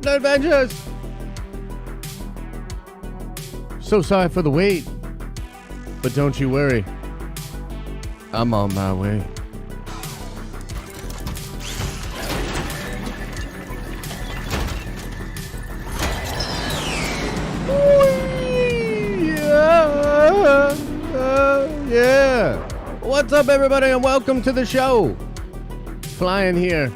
Nerd Avengers? So sorry for the wait, but don't you worry. I'm on my way. Yeah. What's up, everybody, and welcome to the show. Flying here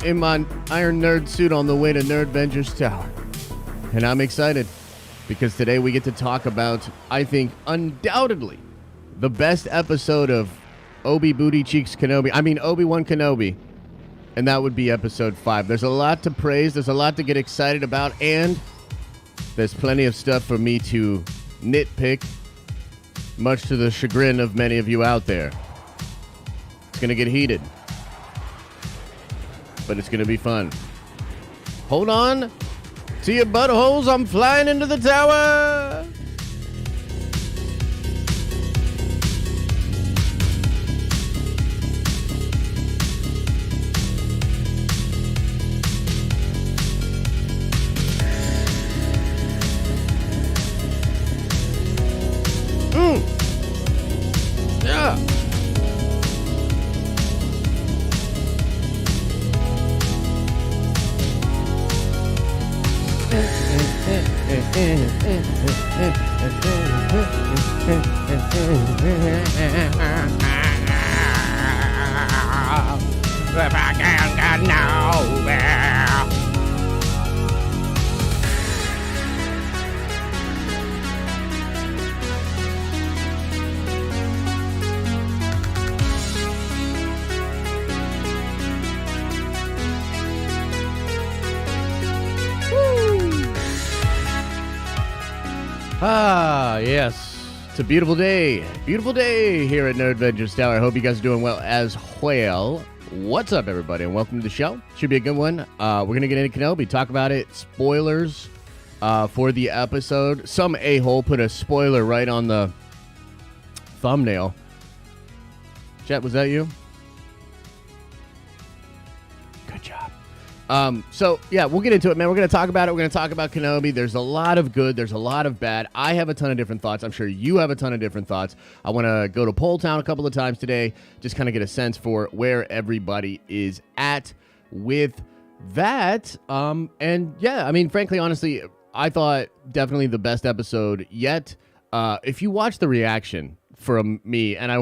in my Iron Nerd suit on the way to Nerd Avengers Tower. And I'm excited because today we get to talk about, I think, undoubtedly, the best episode of Obi-Wan Kenobi. And that would be episode 5. There's a lot to praise. There's a lot to get excited about. And there's plenty of stuff for me to nitpick, much to the chagrin of many of you out there. It's going to get heated, but it's going to be fun. Hold on to your buttholes. I'm flying into the tower. Yeah. If I can't get nowhere. Ah, yes. It's a beautiful day. Beautiful day here at Nerd Avengers Tower. I hope you guys are doing well as well. What's up, everybody, and welcome to the show. Should be a good one. We're going to get into Kenobi, talk about it. Spoilers for the episode. Some a-hole put a spoiler right on the thumbnail. Chat, was that you? Good job. So, yeah, we'll get into it, man. We're going to talk about it. We're going to talk about Kenobi. There's a lot of good. There's a lot of bad. I have a ton of different thoughts. I'm sure you have a ton of different thoughts. I want to go to Poll Town a couple of times today, just kind of get a sense for where everybody is at with that. And, yeah, I mean, frankly, honestly, I thought definitely the best episode yet. If you watch the reaction from me, and I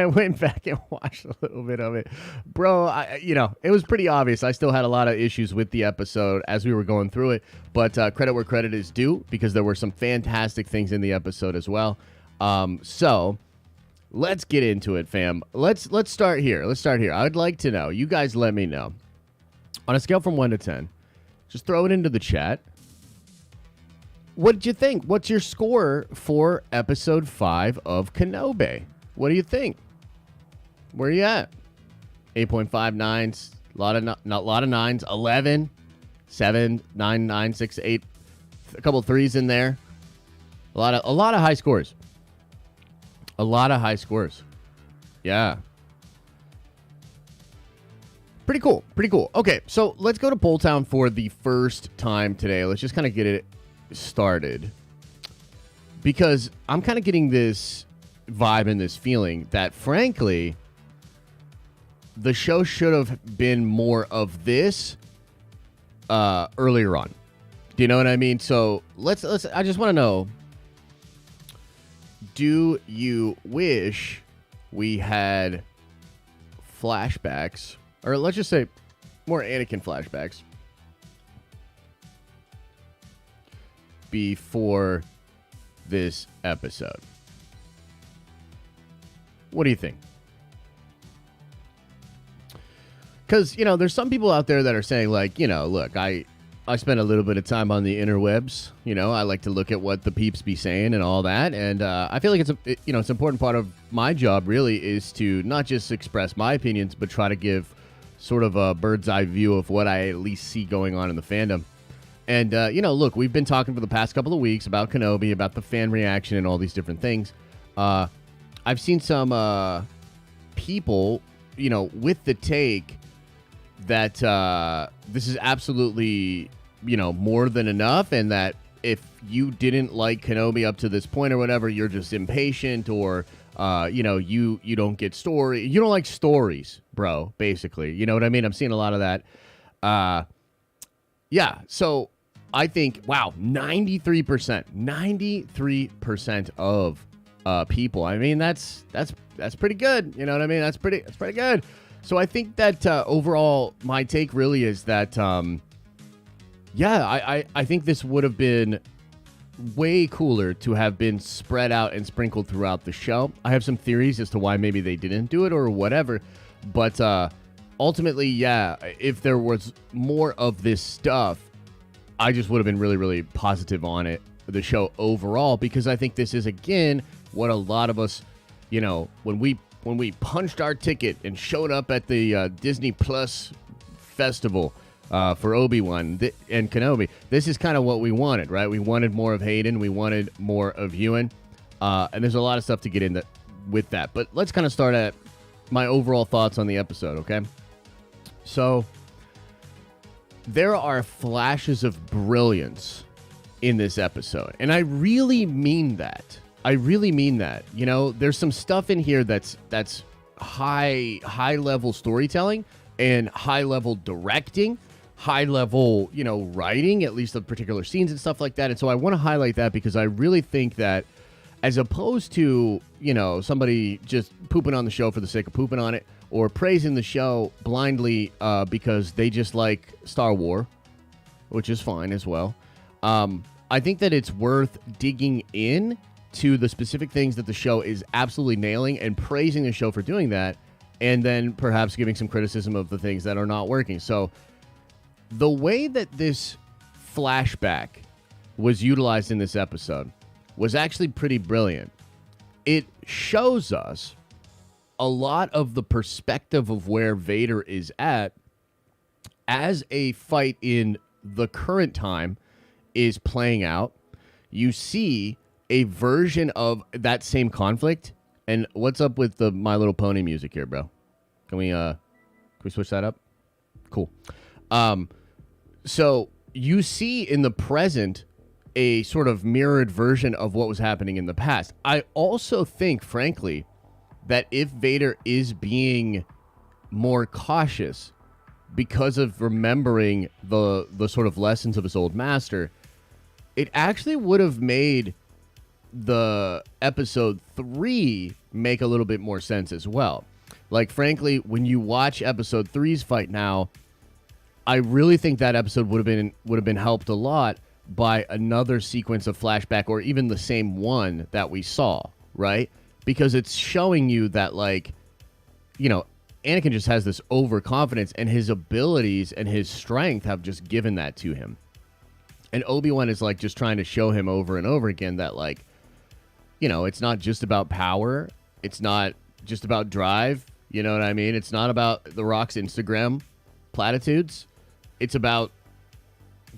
went back and watched a little bit of it, bro, it was pretty obvious. I still had a lot of issues with the episode as we were going through it, but credit where credit is due, because there were some fantastic things in the episode as well. So let's get into it, fam. Let's start here. I'd like to know, you guys let me know, on a scale from 1 to 10, just throw it into the chat. What did you think? What's your score for episode 5 of Kenobi? What do you think? Where are you at? 8.5, 9s, a lot of 9s, 11, 7, 9, 9, 6, 8, a couple 3s in there. A lot of high scores. A lot of high scores. Yeah. Pretty cool. Okay, so let's go to Poll Town for the first time today. Let's just kind of get it started, because I'm kind of getting this vibe and this feeling that, frankly, the show should have been more of this earlier on. Do you know what I mean? So let's I just want to know, do you wish we had flashbacks, or let's just say more Anakin flashbacks, before this episode? What do you think? Because, there's some people out there that are saying, like, look, I spend a little bit of time on the interwebs. I like to look at what the peeps be saying and all that. And I feel like it's an important part of my job, really, is to not just express my opinions, but try to give sort of a bird's eye view of what I at least see going on in the fandom. And, look, we've been talking for the past couple of weeks about Kenobi, about the fan reaction and all these different things. I've seen some people, with the take that this is absolutely, more than enough, and that if you didn't like Kenobi up to this point or whatever, you're just impatient, or you don't get story. You don't like stories, bro, basically. You know what I mean? I'm seeing a lot of that. Yeah, so I think, wow, 93% of people. I mean, that's pretty good. You know what I mean? That's pretty good. So I think that overall, my take really is that, I think this would have been way cooler to have been spread out and sprinkled throughout the show. I have some theories as to why maybe they didn't do it or whatever, but ultimately, yeah, if there was more of this stuff, I just would have been really, really positive on it, the show overall, because I think this is, again, what a lot of us, when we punched our ticket and showed up at the Disney Plus festival for Obi-Wan and Kenobi, this is kind of what we wanted, right? We wanted more of Hayden. We wanted more of Ewan. And there's a lot of stuff to get into with that. But let's kind of start at my overall thoughts on the episode, okay? So there are flashes of brilliance in this episode. And I really mean that. There's some stuff in here that's high level storytelling and high level directing, high level, writing, at least of particular scenes and stuff like that. And so I want to highlight that because I really think that, as opposed to, somebody just pooping on the show for the sake of pooping on it, or praising the show blindly because they just like Star Wars, which is fine as well. I think that it's worth digging in to the specific things that the show is absolutely nailing and praising the show for doing that, and then perhaps giving some criticism of the things that are not working. So the way that this flashback was utilized in this episode was actually pretty brilliant. It shows us a lot of the perspective of where Vader is at as a fight in the current time is playing out. You see a version of that same conflict. And what's up with the My Little Pony music here, bro? Can we switch that up? Cool. So you see in the present a sort of mirrored version of what was happening in the past. I also think, frankly, that if Vader is being more cautious because of remembering the sort of lessons of his old master, it actually would have made the episode 3 make a little bit more sense as well. Like, frankly, when you watch episode 3's fight now, I really think that episode would have been helped a lot by another sequence of flashback, or even the same one that we saw, right? Because it's showing you that, like, Anakin just has this overconfidence, and his abilities and his strength have just given that to him. And Obi-Wan is, like, just trying to show him over and over again that, like, it's not just about power. It's not just about drive. You know what I mean? It's not about The Rock's Instagram platitudes. It's about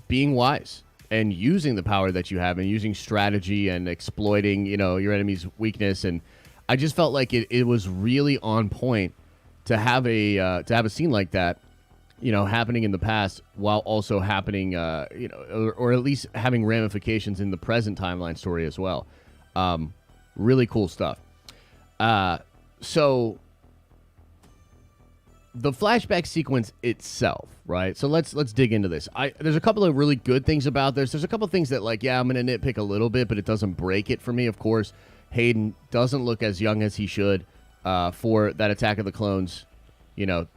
being wise and using the power that you have and using strategy and exploiting, your enemy's weakness. And I just felt like it was really on point to have a scene like that, happening in the past while also happening, or at least having ramifications in the present timeline story as well. Really cool stuff. So the flashback sequence itself, right? So let's dig into this. There's a couple of really good things about this. There's a couple of things that, like, yeah, I'm going to nitpick a little bit, but it doesn't break it for me. Of course, Hayden doesn't look as young as he should for that Attack of the Clones,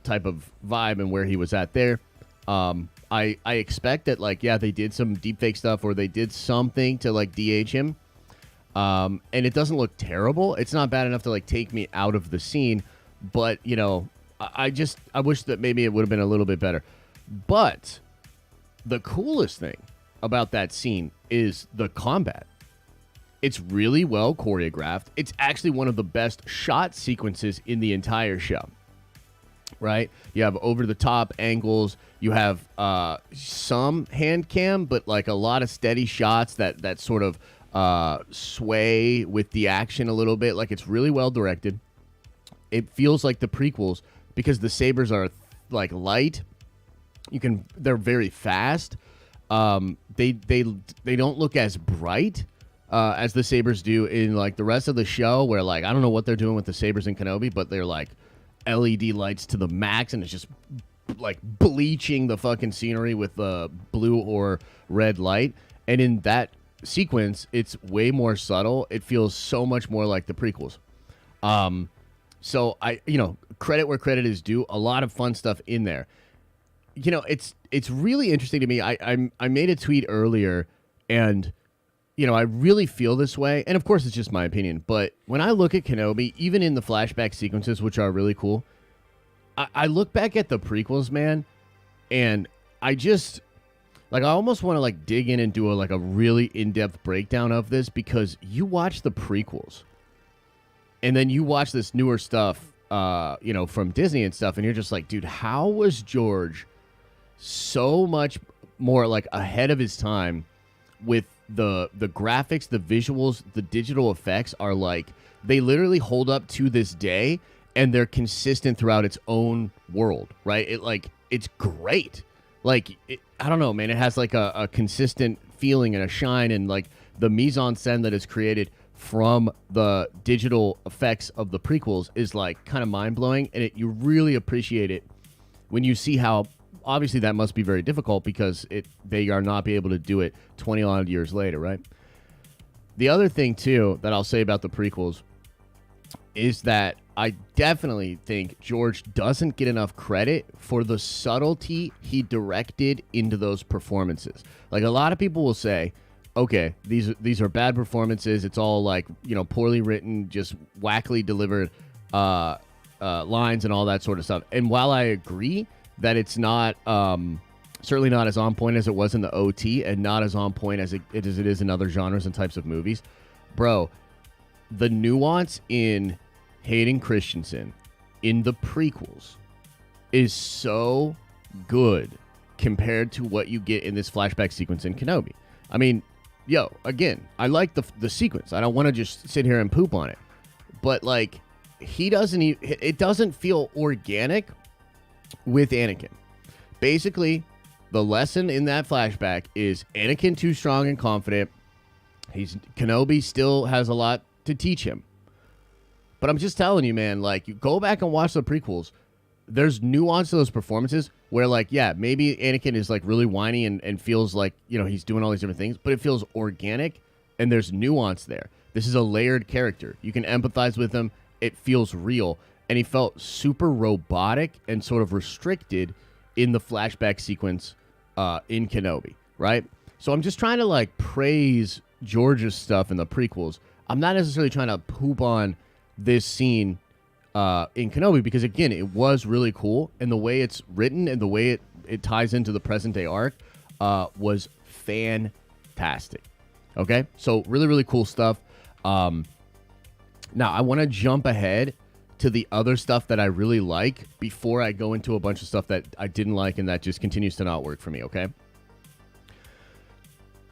type of vibe and where he was at there. I expect that, like, yeah, they did some deepfake stuff, or they did something to, like, de-age him. And it doesn't look terrible. It's not bad enough to, like, take me out of the scene, but, I wish that maybe it would have been a little bit better. But the coolest thing about that scene is the combat. It's really well choreographed. It's actually one of the best shot sequences in the entire show, right? You have over-the-top angles. You have some hand cam, but, like, a lot of steady shots that sort of sway with the action a little bit. Like, it's really well directed. It feels like the prequels because the sabers are, like, light They're very fast. They don't look as bright as the sabers do in like the rest of the show, where like I don't know what they're doing with the sabers in Kenobi, but they're like LED lights to the max, and it's just like bleaching the fucking scenery with blue or red light. And in that sequence, it's way more subtle. It feels so much more like the prequels. So credit where credit is due. A lot of fun stuff in there. It's really interesting to me. I made a tweet earlier, and I really feel this way. And of course, it's just my opinion. But when I look at Kenobi, even in the flashback sequences, which are really cool, I look back at the prequels, man, and I just I almost want to like dig in and do a really in-depth breakdown of this, because you watch the prequels, and then you watch this newer stuff, from Disney and stuff, and you're just like, dude, how was George so much more like ahead of his time with the graphics, the visuals, the digital effects are like, they literally hold up to this day, and they're consistent throughout its own world, right? It's great. I don't know, man. It has like a consistent feeling and a shine, and like the mise-en-scène that is created from the digital effects of the prequels is like kind of mind-blowing, and you really appreciate it when you see how obviously that must be very difficult, because they are not be able to do it 20 odd years later, right? The other thing too that I'll say about the prequels is that I definitely think George doesn't get enough credit for the subtlety he directed into those performances. Like, a lot of people will say, okay, these are bad performances. It's all like, poorly written, just wackily delivered lines and all that sort of stuff. And while I agree that it's not certainly not as on point as it was in the OT, and not as on point as it is in other genres and types of movies, bro, the nuance in Hayden Christensen in the prequels is so good compared to what you get in this flashback sequence in Kenobi. I mean, again, I like the sequence. I don't want to just sit here and poop on it. But like, it doesn't feel organic with Anakin. Basically, the lesson in that flashback is Anakin too strong and confident. Kenobi still has a lot to teach him. But I'm just telling you, man, like, you go back and watch the prequels. There's nuance to those performances where, like, yeah, maybe Anakin is like really whiny and feels like, he's doing all these different things, but it feels organic and there's nuance there. This is a layered character. You can empathize with him. It feels real. And he felt super robotic and sort of restricted in the flashback sequence in Kenobi, right? So I'm just trying to like praise George's stuff in the prequels. I'm not necessarily trying to poop on this scene in Kenobi, because again, it was really cool, and the way it's written and the way it ties into the present day arc was fantastic. Okay, so really, really cool stuff. Now I want to jump ahead to the other stuff that I really like before I go into a bunch of stuff that I didn't like and that just continues to not work for me, okay?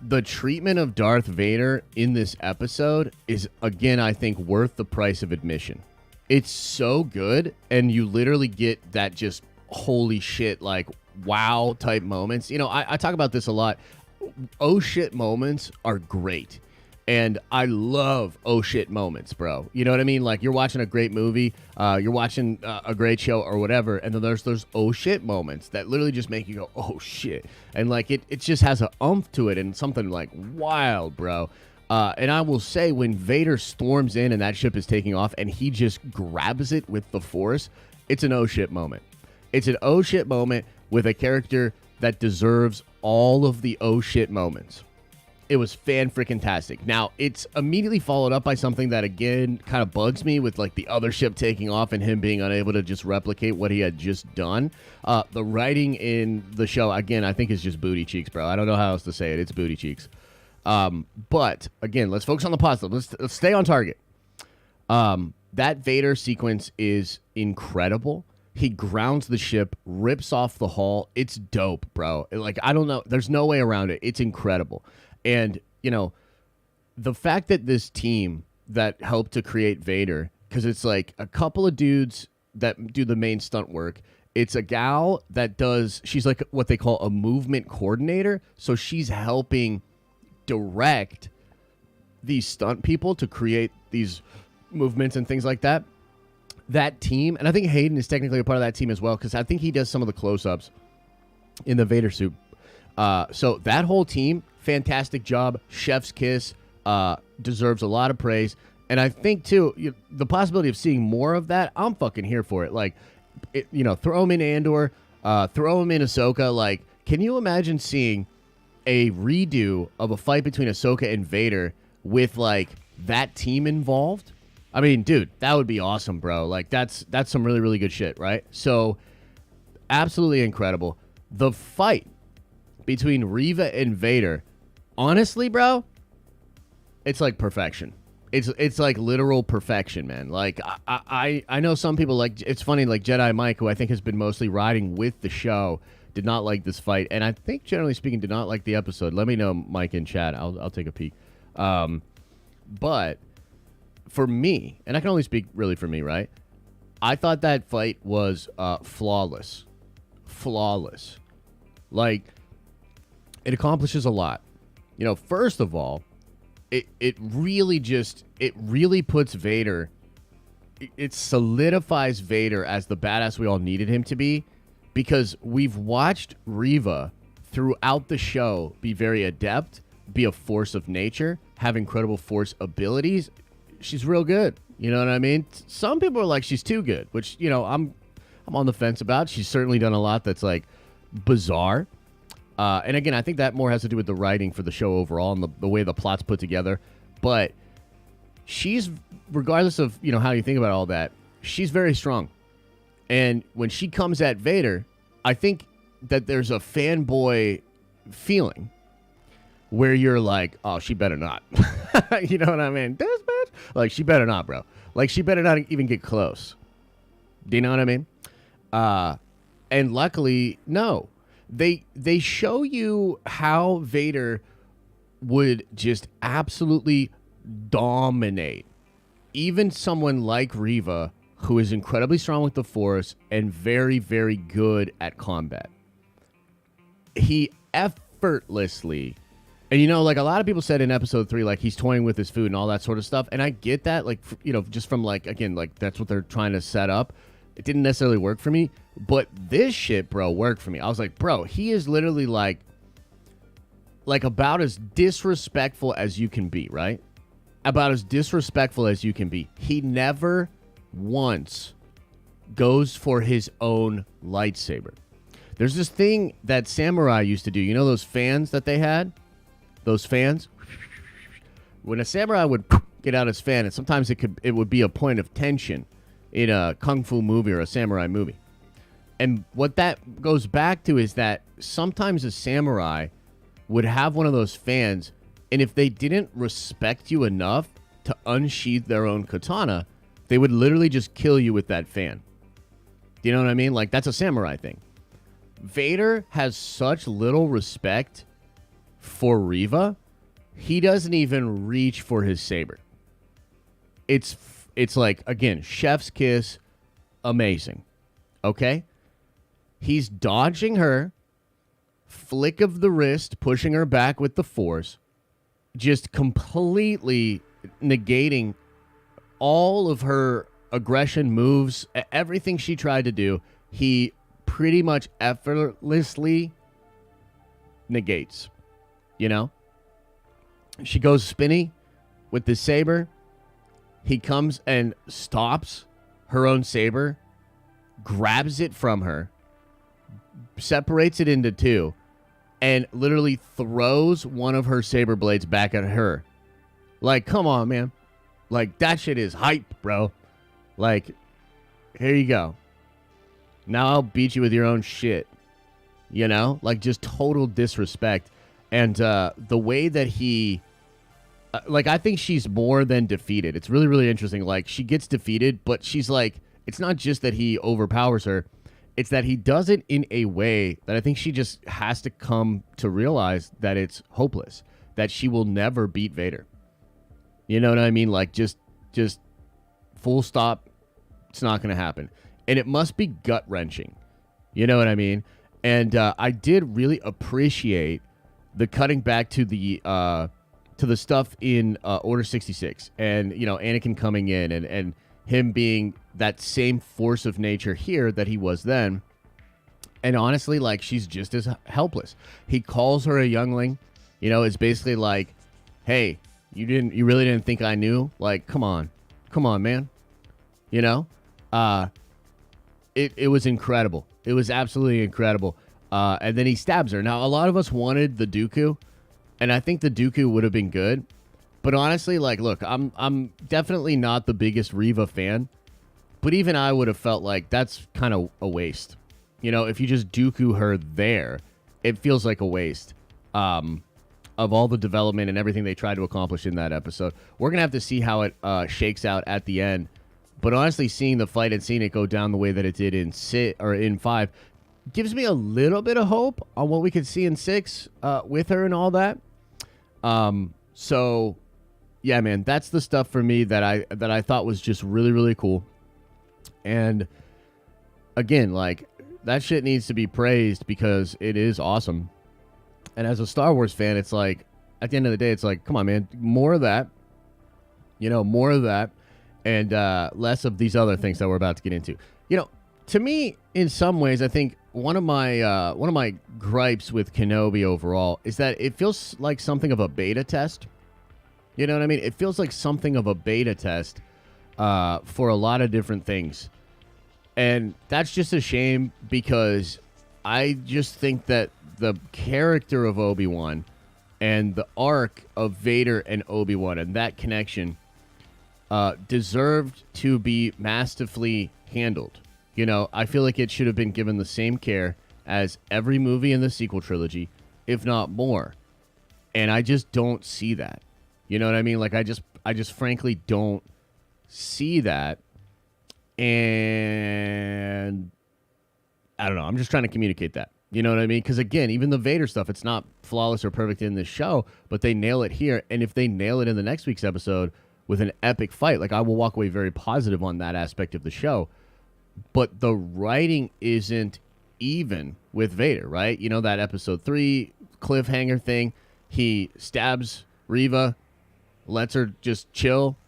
The treatment of Darth Vader in this episode is, again, I think, worth the price of admission. It's so good, and you literally get that just holy shit, like, wow type moments. I talk about this a lot. Oh shit moments are great. And I love oh shit moments, bro. You know what I mean? Like, you're watching a great movie, you're watching a great show or whatever, and then there's those oh shit moments that literally just make you go, oh shit. And like, it just has a oomph to it and something like wild, bro. And I will say, when Vader storms in and that ship is taking off and he just grabs it with the Force, it's an oh shit moment. It's an oh shit moment with a character that deserves all of the oh shit moments. It was fan-freaking-tastic. Now, it's immediately followed up by something that, again, kind of bugs me, with, like, the other ship taking off and him being unable to just replicate what he had just done. The writing in the show, again, I think is just booty cheeks, bro. I don't know how else to say it. It's booty cheeks. But, again, let's focus on the positive. Let's stay on target. That Vader sequence is incredible. He grounds the ship, rips off the hull. It's dope, bro. Like, I don't know. There's no way around it. It's incredible. And, the fact that this team that helped to create Vader, because it's like a couple of dudes that do the main stunt work, It's a gal that she's like what they call a movement coordinator. So she's helping direct these stunt people to create these movements and things like that. That team, and I think Hayden is technically a part of that team as well, because I think he does some of the close-ups in the Vader suit. So that whole team, fantastic job. Chef's kiss, deserves a lot of praise. And I think, too, the possibility of seeing more of that, I'm fucking here for it. Like, throw him in Andor, throw him in Ahsoka. Like, can you imagine seeing a redo of a fight between Ahsoka and Vader with, like, that team involved? I mean, dude, that would be awesome, bro. Like, that's some really, really good shit, right? So, absolutely incredible. The fight between Reva and Vader, honestly, bro, it's like perfection. It's like literal perfection, man. Like, I know some people, like, it's funny, like Jedi Mike, who I think has been mostly riding with the show, did not like this fight, and I think, generally speaking, did not like the episode. Let me know, Mike, in chat. I'll take a peek. But for me, and I can only speak really for me, right? I thought that fight was flawless. Flawless. Like, it accomplishes a lot. First of all, it really puts Vader, it solidifies Vader as the badass we all needed him to be, because we've watched Reva throughout the show be very adept, be a force of nature, have incredible force abilities. She's real good. You know what I mean? Some people are like, she's too good, which, I'm on the fence about. She's certainly done a lot that's, like, bizarre. And again, I think that more has to do with the writing for the show overall and the way the plot's put together. But she's, regardless of, how you think about all that, she's very strong. And when she comes at Vader, I think that there's a fanboy feeling where you're like, oh, she better not. You know what I mean? This bitch? Like, she better not, bro. Like, she better not even get close. Do you know what I mean? And luckily, no. They show you how Vader would just absolutely dominate even someone like Reva, who is incredibly strong with the Force and very, very good at combat. He effortlessly, and like a lot of people said in episode 3, like, he's toying with his food and all that sort of stuff, and I get that, like, just from, like, again, like, that's what they're trying to set up. It didn't necessarily work for me, but this shit, bro, worked for me. I was like, bro, he is literally like about as disrespectful as you can be, right? About as disrespectful as you can be. He never once goes for his own lightsaber. There's this thing that samurai used to do. You know those fans that they had? Those fans? When a samurai would get out his fan, and sometimes it would be a point of tension in a kung fu movie or a samurai movie. And what that goes back to is that sometimes a samurai would have one of those fans, and if they didn't respect you enough to unsheath their own katana, they would literally just kill you with that fan. Do you know what I mean? Like, that's a samurai thing. Vader has such little respect for Reva, he doesn't even reach for his saber. It's like, again, chef's kiss, amazing. Okay? He's dodging her, flick of the wrist, pushing her back with the Force, just completely negating all of her aggression moves, everything she tried to do, he pretty much effortlessly negates. She goes spinny with the saber. He comes and stops her own saber, grabs it from her, separates it into two, and literally throws one of her saber blades back at her. Like, come on, man. Like, that shit is hype, bro. Like, here you go. Now I'll beat you with your own shit. Like, just total disrespect. And the way that he... I think she's more than defeated. It's really, really interesting. Like, she gets defeated, but she's like, it's not just that he overpowers her. It's that he does it in a way that I think she just has to come to realize that it's hopeless, that she will never beat Vader. You know what I mean? Like, just full stop. It's not going to happen. And it must be gut-wrenching You know what I mean? And I did really appreciate the cutting back to the stuff in Order 66, and Anakin coming in and him being that same force of nature here that he was then. And honestly, like, she's just as helpless. He calls her a youngling. It's basically like, hey, you really didn't think I knew? Like, come on, man. It was incredible. It was absolutely incredible. And then he stabs her. Now, a lot of us wanted the Dooku, and I think the Dooku would have been good. But honestly, like, look, I'm definitely not the biggest Reva fan, but even I would have felt like that's kind of a waste. If you just Dooku her there, it feels like a waste of all the development and everything they tried to accomplish in that episode. We're going to have to see how it shakes out at the end. But honestly, seeing the fight and seeing it go down the way that it did in 5 gives me a little bit of hope on what we could see in 6 with her and all that. So, yeah, man, that's the stuff for me that I thought was just really, really cool. And again, like, that shit needs to be praised because it is awesome. And as a Star Wars fan, it's like, at the end of the day, it's like, come on, man, more of that. More of that. And less of these other things that we're about to get into. To me, in some ways, I think one of my gripes with Kenobi overall is that it feels like something of a beta test. You know what I mean? It feels like something of a beta test for a lot of different things. And that's just a shame because I just think that the character of Obi-Wan and the arc of Vader and Obi-Wan and that connection deserved to be masterfully handled. I feel like it should have been given the same care as every movie in the sequel trilogy, if not more. And I just don't see that. You know what I mean? Like, I just frankly don't see that. And I don't know. I'm just trying to communicate that. You know what I mean? Because again, even the Vader stuff, it's not flawless or perfect in this show, but they nail it here. And if they nail it in the next week's episode with an epic fight, like, I will walk away very positive on that aspect of the show. But the writing isn't even with Vader, right? That episode 3 cliffhanger thing. He stabs Reva, lets her just chill.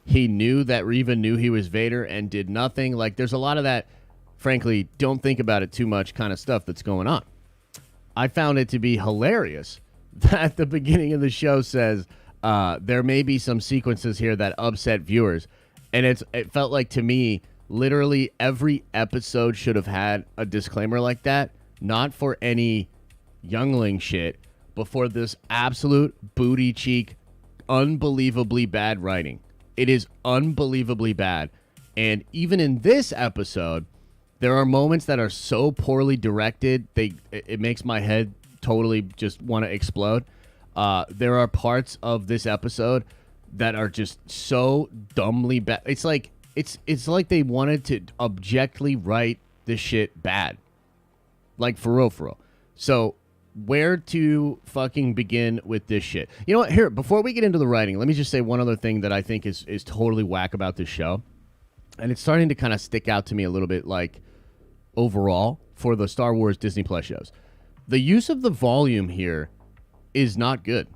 He knew that Reva knew he was Vader and did nothing. Like, there's a lot of that, frankly, don't think about it too much kind of stuff that's going on. I found it to be hilarious that the beginning of the show says there may be some sequences here that upset viewers. And it felt like, to me, literally every episode should have had a disclaimer like that. Not for any youngling shit, but for this absolute booty cheek, unbelievably bad writing. It is unbelievably bad. And even in this episode, there are moments that are so poorly directed, it makes my head totally just want to explode. There are parts of this episode that are just so dumbly bad. It's like they wanted to objectively write this shit bad. Like, for real. So, where to fucking begin with this shit? You know what? Here, before we get into the writing, let me just say one other thing that I think is totally whack about this show. And it's starting to kind of stick out to me a little bit, like, overall, for the Star Wars Disney Plus shows. The use of the volume here is not good.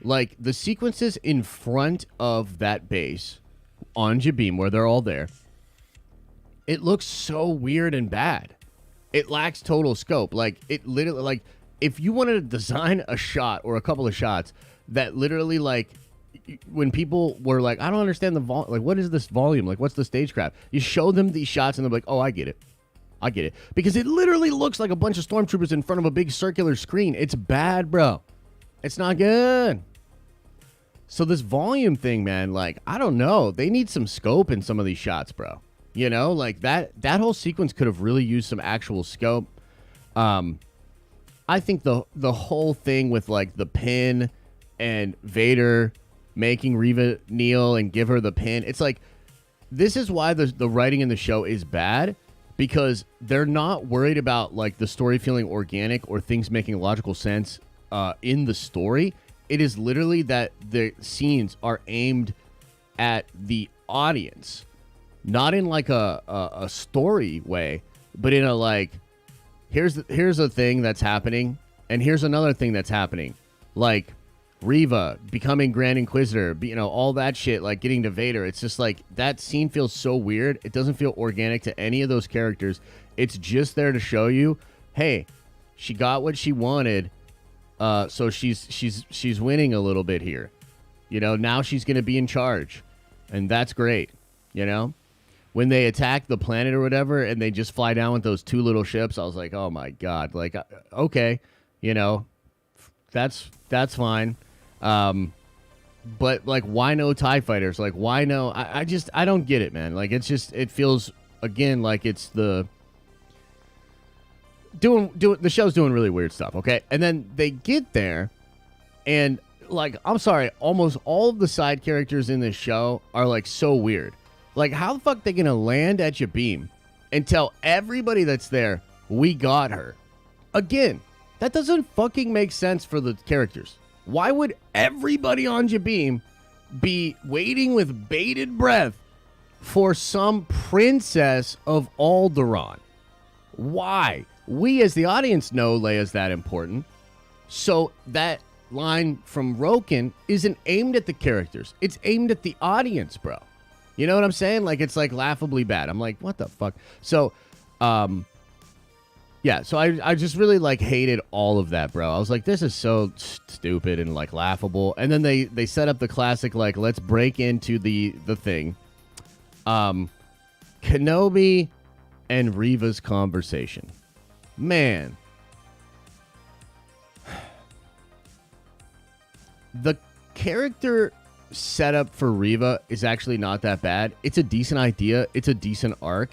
Like, the sequences in front of that base on Jabim, where they're all there, it looks so weird and bad. It lacks total scope. Like, it literally, like, if you wanted to design a shot or a couple of shots that literally, like, when people were like, I don't understand the volume, like, what is this volume? Like, what's the stagecraft? You show them these shots and they're like, oh, I get it. Because it literally looks like a bunch of stormtroopers in front of a big circular screen. It's bad, bro. It's not good. So this volume thing, man, like, I don't know. They need some scope in some of these shots, bro. Like, that whole sequence could have really used some actual scope. I think the whole thing with, like, the pin and Vader making Reva kneel and give her the pin, it's like, this is why the writing in the show is bad, because they're not worried about, like, the story feeling organic or things making logical sense in the story. It is literally that the scenes are aimed at the audience, not in, like, a story way, but in a, like, here's a thing that's happening, and here's another thing that's happening, like Reva becoming Grand Inquisitor, all that shit, like getting to Vader. It's just like that scene feels so weird. It doesn't feel organic to any of those characters. It's just there to show you, hey, she got what she wanted, so she's winning a little bit here. Now she's gonna be in charge, and that's great. When they attack the planet or whatever, and they just fly down with those two little ships, I was like, oh my god, like okay, that's fine. But like, why no TIE fighters? Like, why no? I don't get it, man. Like, it feels again like it's the show's doing really weird stuff. Okay, and then they get there, and like, I'm sorry, almost all of the side characters in this show are like so weird. Like, how the fuck they gonna land at Jabim and tell everybody that's there, we got her? Again, that doesn't fucking make sense for the characters. Why would everybody on Jabim be waiting with bated breath for some princess of Alderaan? Why? We as the audience know Leia's that important. So that line from Roken isn't aimed at the characters. It's aimed at the audience, bro. You know what I'm saying? Like, it's like laughably bad. I'm like, what the fuck? So, yeah, so I just really like hated all of that, bro. I was like, this is so stupid and like laughable. And then they set up the classic, like, let's break into the thing. Kenobi and Reva's conversation. Man. The character setup for Reva is actually not that bad. It's a decent idea. It's a decent arc.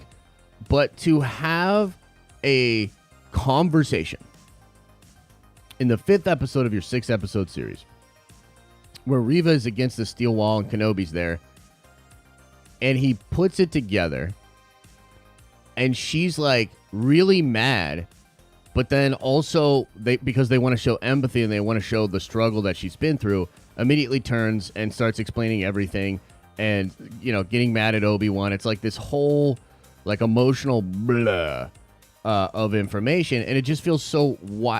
But to have a conversation in the 5th episode of your 6-episode series where Reva is against the steel wall and Kenobi's there, and he puts it together, and she's like really mad, but then also because they want to show empathy and they want to show the struggle that she's been through, immediately turns and starts explaining everything and, getting mad at Obi-Wan. It's like this whole like emotional blah of information, and it just feels so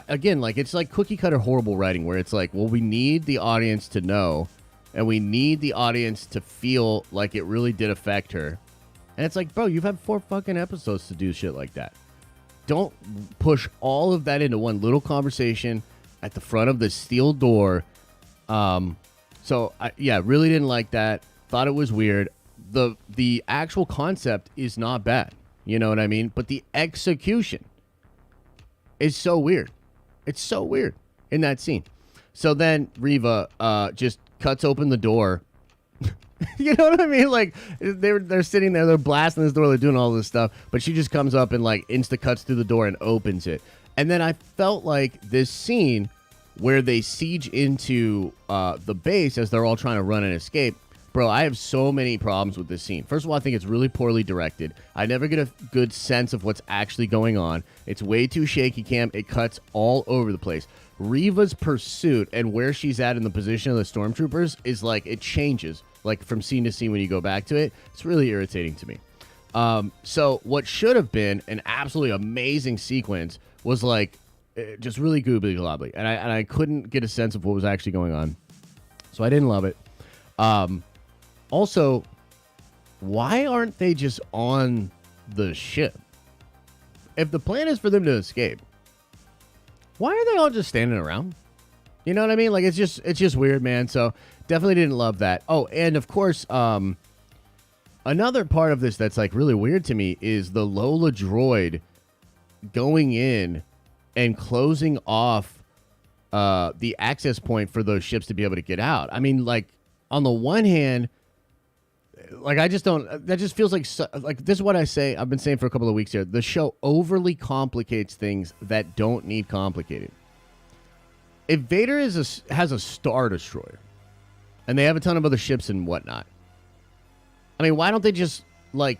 again, like it's like cookie cutter horrible writing where it's like, well, we need the audience to know, and we need the audience to feel like it really did affect her. And it's like, bro, you've had 4 fucking episodes to do shit like that. Don't push all of that into one little conversation at the front of the steel door. So really didn't like that. Thought it was weird. The actual concept is not bad. You know what I mean? But the execution is so weird. It's so weird in that scene. So then Reva just cuts open the door. You know what I mean? Like, they're sitting there, they're blasting this door, they're doing all this stuff, but she just comes up and like insta cuts through the door and opens it. And then I felt like this scene where they siege into the base as they're all trying to run and escape. Bro, I have so many problems with this scene. First of all, I think it's really poorly directed. I never get a good sense of what's actually going on. It's way too shaky cam. It cuts all over the place. Reva's pursuit and where she's at in the position of the stormtroopers is like, it changes like from scene to scene when you go back to it. It's really irritating to me. So what should have been an absolutely amazing sequence was like just really goobly globbly, and I couldn't get a sense of what was actually going on. So I didn't love it. Also, why aren't they just on the ship? If the plan is for them to escape, why are they all just standing around? You know what I mean? Like, it's just weird, man. So definitely didn't love that. Oh, and of course, another part of this that's like really weird to me is the Lola droid going in and closing off the access point for those ships to be able to get out. I mean, like, on the one hand, like, I just don't, that just feels like this is what I say, I've been saying for a couple of weeks here. The show overly complicates things that don't need complicated. If Vader has a Star Destroyer and they have a ton of other ships and whatnot, I mean, why don't they just, like,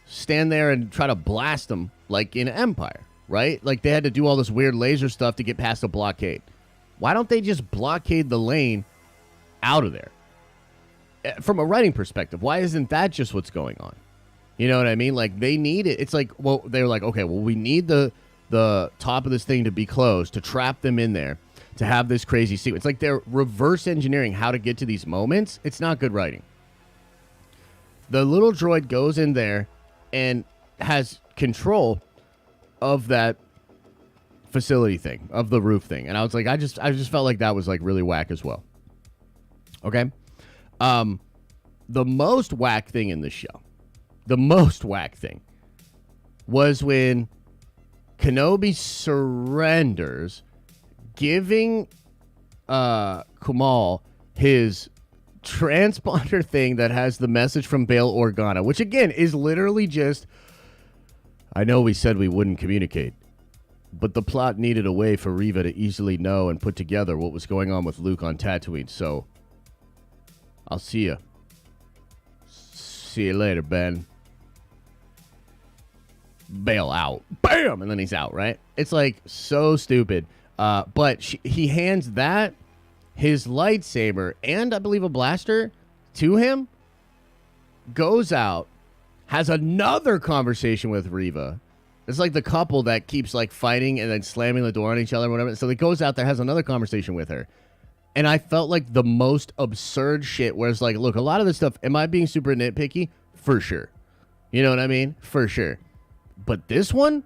stand there and try to blast them like in Empire, right? Like, they had to do all this weird laser stuff to get past a blockade. Why don't they just blockade the lane out of there? From a writing perspective, why isn't that just what's going on? You know what I mean? Like, they need it. It's like, well, they were like, okay, well, we need the the top of this thing to be closed, to trap them in there, to have this crazy sequence. Like they're reverse engineering how to get to these moments. It's not good writing. The little droid goes in there and has control of that facility thing, of the roof thing. And I was like, I just felt like that was like really whack as well. Okay. The most whack thing in the show, the most whack thing was when Kenobi surrenders, giving Kumal his transponder thing that has the message from Bail Organa, which again is literally just, I know we said we wouldn't communicate, but the plot needed a way for Reva to easily know and put together what was going on with Luke on Tatooine, so I'll see you. See you later, Ben. Bail out. Bam! And then he's out, right? It's like so stupid. But he hands that, his lightsaber, and I believe a blaster to him, goes out, has another conversation with Reva. It's like the couple that keeps like fighting and then slamming the door on each other or whatever. So he goes out there, has another conversation with her. And I felt like the most absurd shit where it's like, look, a lot of this stuff, am I being super nitpicky? For sure. You know what I mean? For sure. But this one's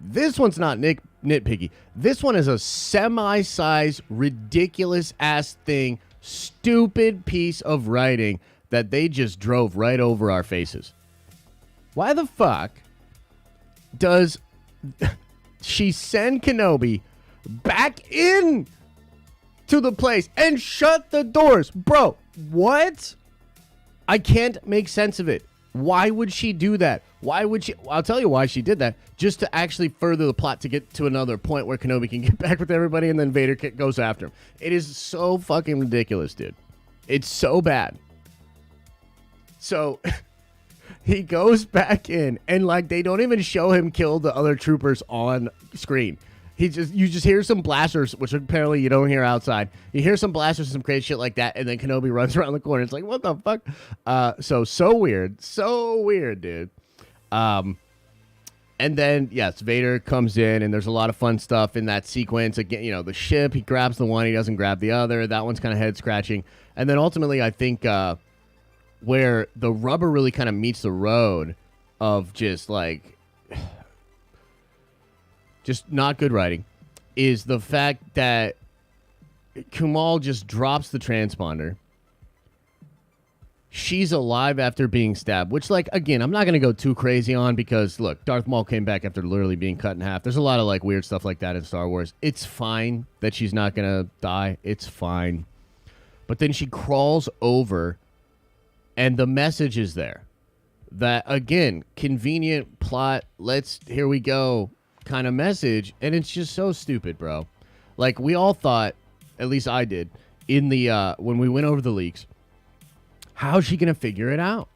not nitpicky. This one is a semi-size, ridiculous-ass thing, stupid piece of writing that they just drove right over our faces. Why the fuck does she send Kenobi back in to the place and shut the doors? Bro, what? I can't make sense of it. Why would she do that? Why would she? I'll tell you why she did that. Just to actually further the plot to get to another point where Kenobi can get back with everybody and then Vader goes after him. It is so fucking ridiculous, dude. It's so bad. So he goes back in and like they don't even show him kill the other troopers on screen. You just hear some blasters, which apparently you don't hear outside. You hear some blasters and some crazy shit like that, and then Kenobi runs around the corner. It's like, what the fuck? So weird, dude. And then, yes, Vader comes in, and there's a lot of fun stuff in that sequence. Again, you know, the ship, he grabs the one, he doesn't grab the other. That one's kind of head-scratching. And then ultimately, I think where the rubber really kind of meets the road of just, like, just not good writing, is the fact that Kumal just drops the transponder. She's alive after being stabbed, which, like, again, I'm not going to go too crazy on because, look, Darth Maul came back after literally being cut in half. There's a lot of, like, weird stuff like that in Star Wars. It's fine that she's not going to die. It's fine. But then she crawls over, and the message is there. That, again, convenient plot, here we go kind of message, and it's just so stupid, bro. Like, we all thought, at least I did, in the when we went over the leaks, how's she gonna figure it out?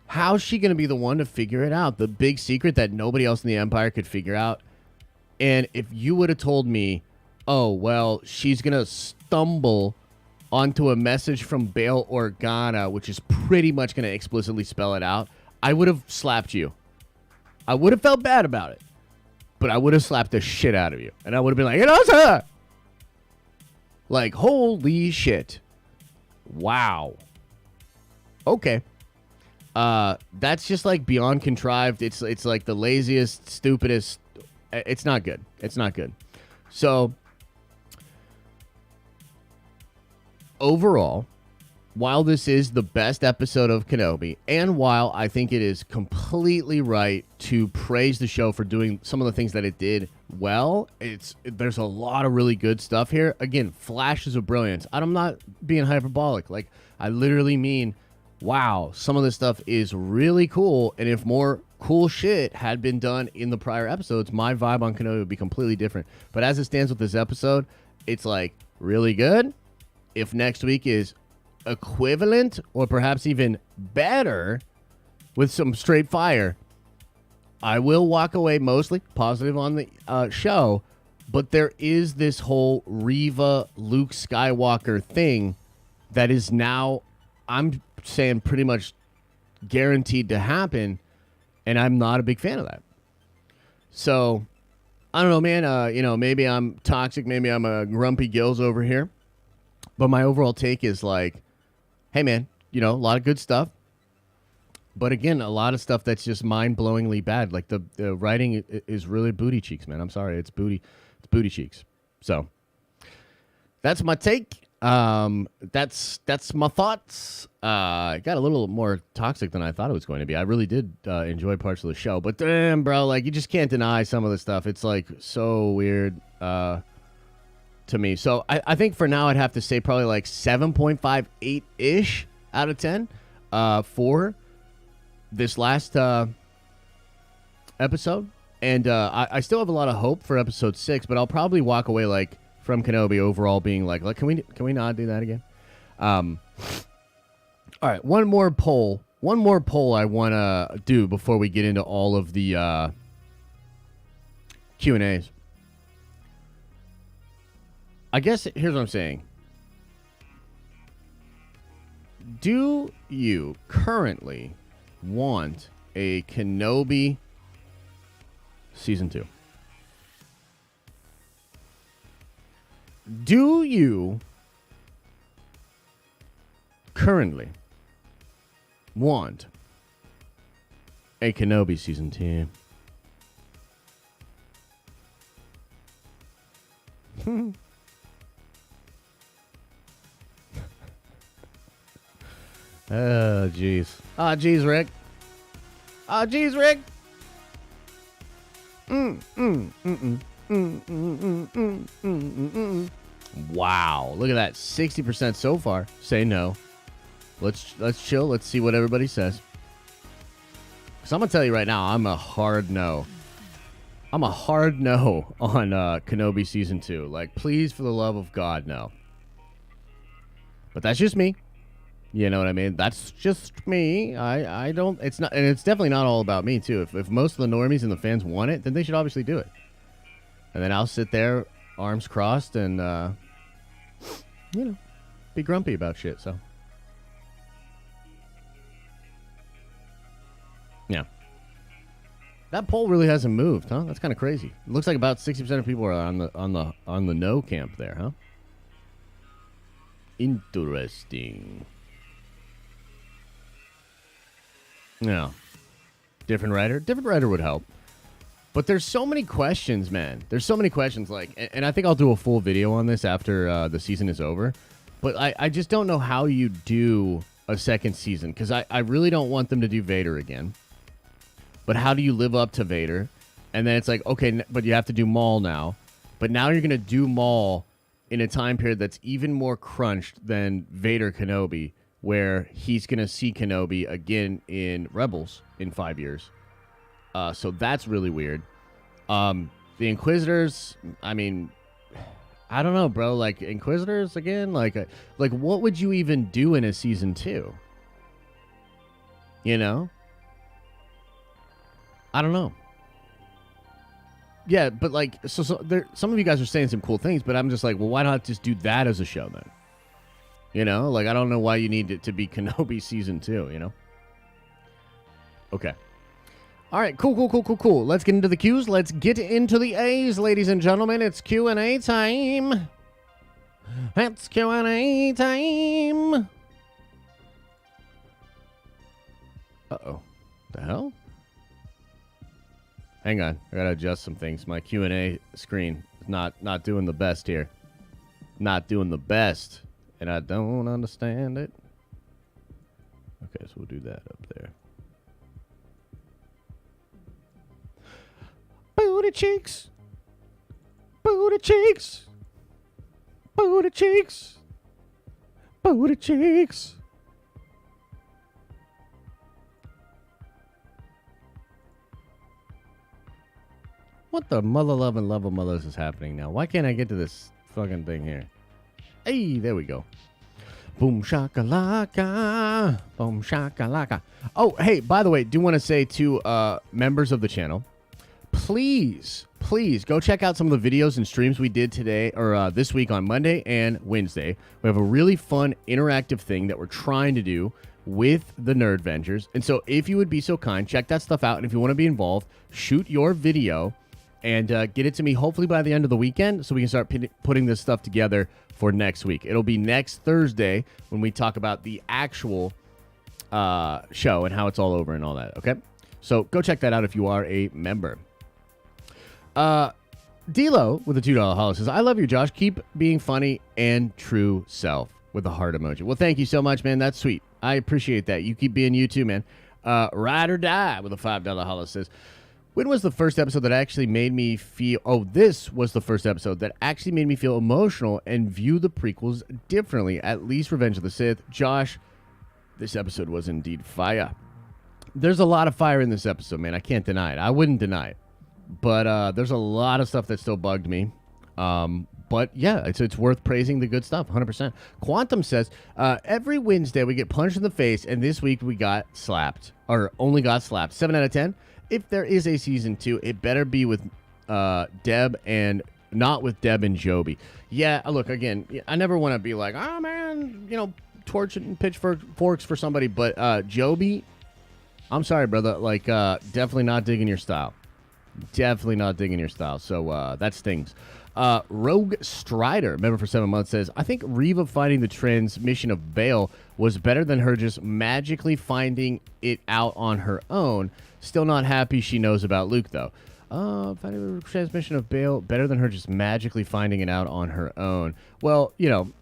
How's she gonna be the one to figure it out? The big secret that nobody else in the Empire could figure out. And if you would have told me, oh well, she's gonna stumble onto a message from Bail Organa, which is pretty much gonna explicitly spell it out, I would have slapped you. I would have felt bad about it. But I would have slapped the shit out of you. And I would have been like, it was her! Like, holy shit. Wow. Okay. That's just like beyond contrived. It's like the laziest, stupidest. It's not good. It's not good. So, overall, while this is the best episode of Kenobi, and while I think it is completely right to praise the show for doing some of the things that it did well, there's a lot of really good stuff here. Again, flashes of brilliance. I'm not being hyperbolic. Like, I literally mean, wow, some of this stuff is really cool, and if more cool shit had been done in the prior episodes, my vibe on Kenobi would be completely different. But as it stands with this episode, it's like really good. If next week is equivalent or perhaps even better with some straight fire, I will walk away mostly positive on the show. But there is this whole Reva Luke Skywalker thing that is now, I'm saying, pretty much guaranteed to happen, and I'm not a big fan of that. So I don't know, man. Maybe I'm toxic. Maybe I'm a grumpy gills over here. But my overall take is like, hey, man, a lot of good stuff. But again, a lot of stuff that's just mind-blowingly bad. Like the writing is really booty cheeks, man. I'm sorry, it's booty cheeks. So that's my take. That's my thoughts. It got a little more toxic than I thought it was going to be. I really did enjoy parts of the show, but damn, bro, like you just can't deny some of the stuff. It's like so weird to me. So I think for now I'd have to say probably like 7.58 ish out of 10 for this last episode, and I still have a lot of hope for episode 6, but I'll probably walk away like from Kenobi overall being like can we not do that again? All right, one more poll I want to do before we get into all of the Q&As. I guess here's what I'm saying. Do you currently want a Kenobi season 2? Do you currently want a Kenobi season 2? Oh, jeez. Oh, jeez, Rick. Oh, jeez, Rick. Wow. Look at that. 60% so far. Say no. Let's chill. Let's see what everybody says. So I'm going to tell you right now, I'm a hard no. I'm a hard no on Kenobi Season 2. Like, please, for the love of God, no. But that's just me. You know what I mean? That's just me. I don't... It's not... And it's definitely not all about me, too. If most of the normies and the fans want it, then they should obviously do it. And then I'll sit there, arms crossed, and, be grumpy about shit, so... Yeah. That poll really hasn't moved, huh? That's kind of crazy. It looks like about 60% of people are on the no camp there, huh? Interesting. Yeah. Different writer would help. But there's so many questions, man. There's so many questions, like, and I think I'll do a full video on this after the season is over. But I just don't know how you do a second season, because I really don't want them to do Vader again. But how do you live up to Vader? And then it's like, okay, but you have to do Maul now. But now you're going to do Maul in a time period that's even more crunched than Vader Kenobi, where he's going to see Kenobi again in Rebels in 5 years. So that's really weird. The Inquisitors, I mean, I don't know, bro. Like, Inquisitors again? Like what would you even do in a season 2? You know? I don't know. Yeah, but like, so there, some of you guys are saying some cool things, but I'm just like, well, why not just do that as a show then? You know, like, I don't know why you need it to be Kenobi season 2, you know? Okay. All right, cool. Let's get into the Qs. Let's get into the A's, ladies and gentlemen. It's Q&A time. It's Q&A time. Uh-oh. The hell? Hang on. I gotta adjust some things. My Q&A screen is not doing the best here. Not doing the best. And I don't understand it. Okay, so we'll do that up there. Booty cheeks. Booty cheeks. Booty cheeks. Booty cheeks. What the mother loving love of mothers is happening now? Why can't I get to this fucking thing here? Hey, there we go. Boom shakalaka. Boom shakalaka. Oh, hey, by the way, do want to say to members of the channel, please go check out some of the videos and streams we did today or this week on Monday and Wednesday. We have a really fun interactive thing that we're trying to do with the Nerd Vengers. And so if you would be so kind, check that stuff out. And if you want to be involved, shoot your video and get it to me hopefully by the end of the weekend so we can start putting this stuff together for next week. It'll be next Thursday when we talk about the actual show and how it's all over and all that, okay? So go check that out if you are a member. D-Lo with a $2 hollow says, I love you, Josh. Keep being funny and true self with a heart emoji. Well, thank you so much, man. That's sweet. I appreciate that. You keep being you too, man. Ride or Die with a $5 hollow says, when was the first episode that actually made me feel... Oh, this was the first episode that actually made me feel emotional and view the prequels differently. At least Revenge of the Sith. Josh, this episode was indeed fire. There's a lot of fire in this episode, man. I can't deny it. I wouldn't deny it. But there's a lot of stuff that still bugged me. But yeah, it's worth praising the good stuff, 100%. Quantum says, every Wednesday we get punched in the face, and this week we got slapped. Or only got slapped. 7 out of 10. If there is a season 2, it better be with Deb and not with Deb and Joby. Yeah, look, again, I never want to be like, oh, man, torch and pitchforks for somebody. But Joby, I'm sorry, brother. Like, definitely not digging your style. Definitely not digging your style. So that stings. Rogue Strider, member for 7 months, says, I think Reva finding the transmission of Bail was better than her just magically finding it out on her own. Still not happy she knows about Luke, though. Finding the transmission of Bail better than her just magically finding it out on her own. Well,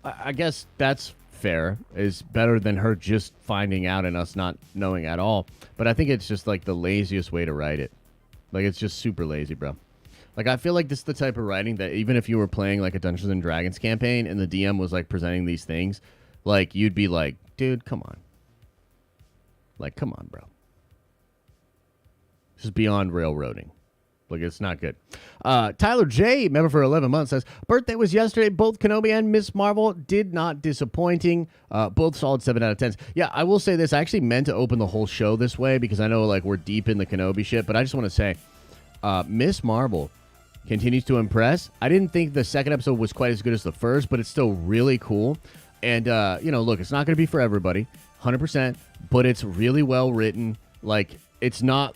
I guess that's fair. Is better than her just finding out and us not knowing at all. But I think it's just like the laziest way to write it. Like, it's just super lazy, bro. Like, I feel like this is the type of writing that even if you were playing, like, a Dungeons & Dragons campaign and the DM was, like, presenting these things, like, you'd be like, dude, come on. Like, come on, bro. This is beyond railroading. Like, it's not good. Tyler J., member for 11 months, says, birthday was yesterday. Both Kenobi and Miss Marvel did not disappointing. Both solid 7 out of 10s. Yeah, I will say this. I actually meant to open the whole show this way because I know, like, we're deep in the Kenobi shit, but I just want to say, Miss Marvel continues to impress. I didn't think the second episode was quite as good as the first, but it's still really cool. And, look, it's not going to be for everybody, 100%, but it's really well written. Like, it's not...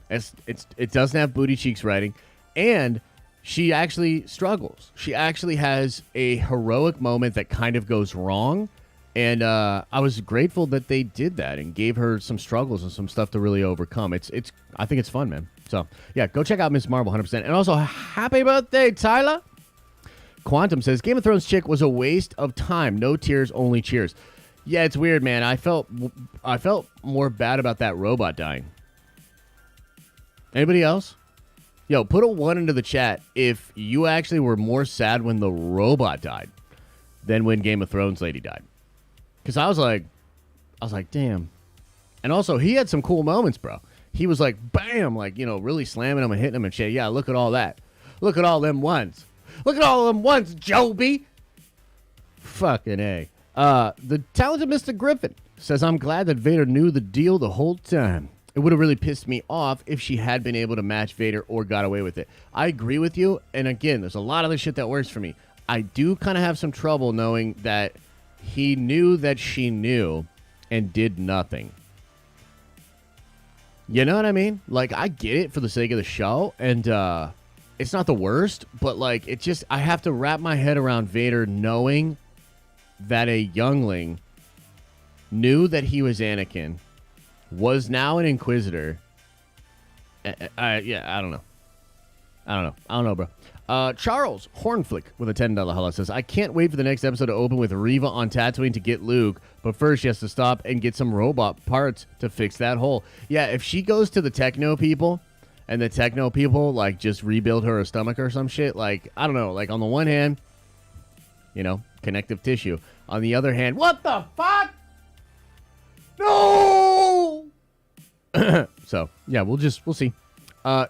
It doesn't have booty cheeks writing, and she actually struggles. She actually has a heroic moment that kind of goes wrong, and I was grateful that they did that and gave her some struggles and some stuff to really overcome. I think it's fun, man. So yeah, go check out Miss Marvel 100%. And also, happy birthday, Tyler. Quantum says Game of Thrones chick was a waste of time. No tears, only cheers. Yeah, it's weird, man. I felt more bad about that robot dying. Anybody else? Yo, put a 1 into the chat if you actually were more sad when the robot died than when Game of Thrones lady died. Because I was like, damn. And also, he had some cool moments, bro. He was like, bam, like, really slamming him and hitting him and shit. Yeah, look at all that. Look at all them ones. Look at all them ones, Joby. Fucking A. The talented Mr. Griffin says, I'm glad that Vader knew the deal the whole time. It would have really pissed me off if she had been able to match Vader or got away with it. I agree with you. And again, there's a lot of the shit that works for me. I do kind of have some trouble knowing that he knew that she knew and did nothing. You know what I mean? Like, I get it for the sake of the show. And it's not the worst. But, like, it just, I have to wrap my head around Vader knowing that a youngling knew that he was Anakin, was now an Inquisitor. I don't know. I don't know, bro. Charles Hornflick with a $10 hello says, I can't wait for the next episode to open with Reva on Tatooine to get Luke, but first she has to stop and get some robot parts to fix that hole. Yeah, if she goes to the techno people and the techno people, like, just rebuild her a stomach or some shit, like, I don't know, like, on the one hand, connective tissue. On the other hand, what the fuck? No! So, yeah, we'll see.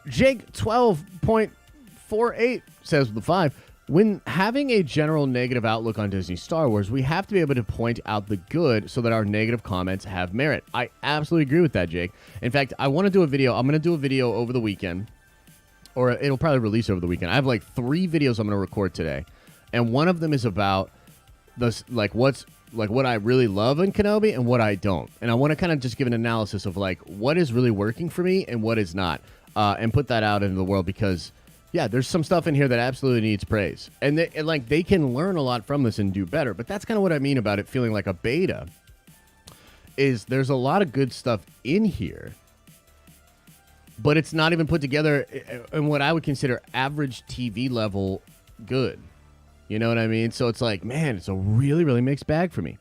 Jake 12.48 says with the 5, when having a general negative outlook on Disney Star Wars, we have to be able to point out the good so that our negative comments have merit. I absolutely agree with that, Jake. In fact, I want to do a video. I'm going to do a video over the weekend, or it'll probably release over the weekend. I have like 3 videos I'm going to record today, and one of them is about this, like, what I really love in Kenobi and what I don't. And I want to kind of just give an analysis of, like, what is really working for me and what is not, and put that out into the world because, yeah, there's some stuff in here that absolutely needs praise. And they can learn a lot from this and do better. But that's kind of what I mean about it feeling like a beta, is there's a lot of good stuff in here, but it's not even put together in what I would consider average TV level good. You know what I mean? So it's like, man, it's a really, really mixed bag for me.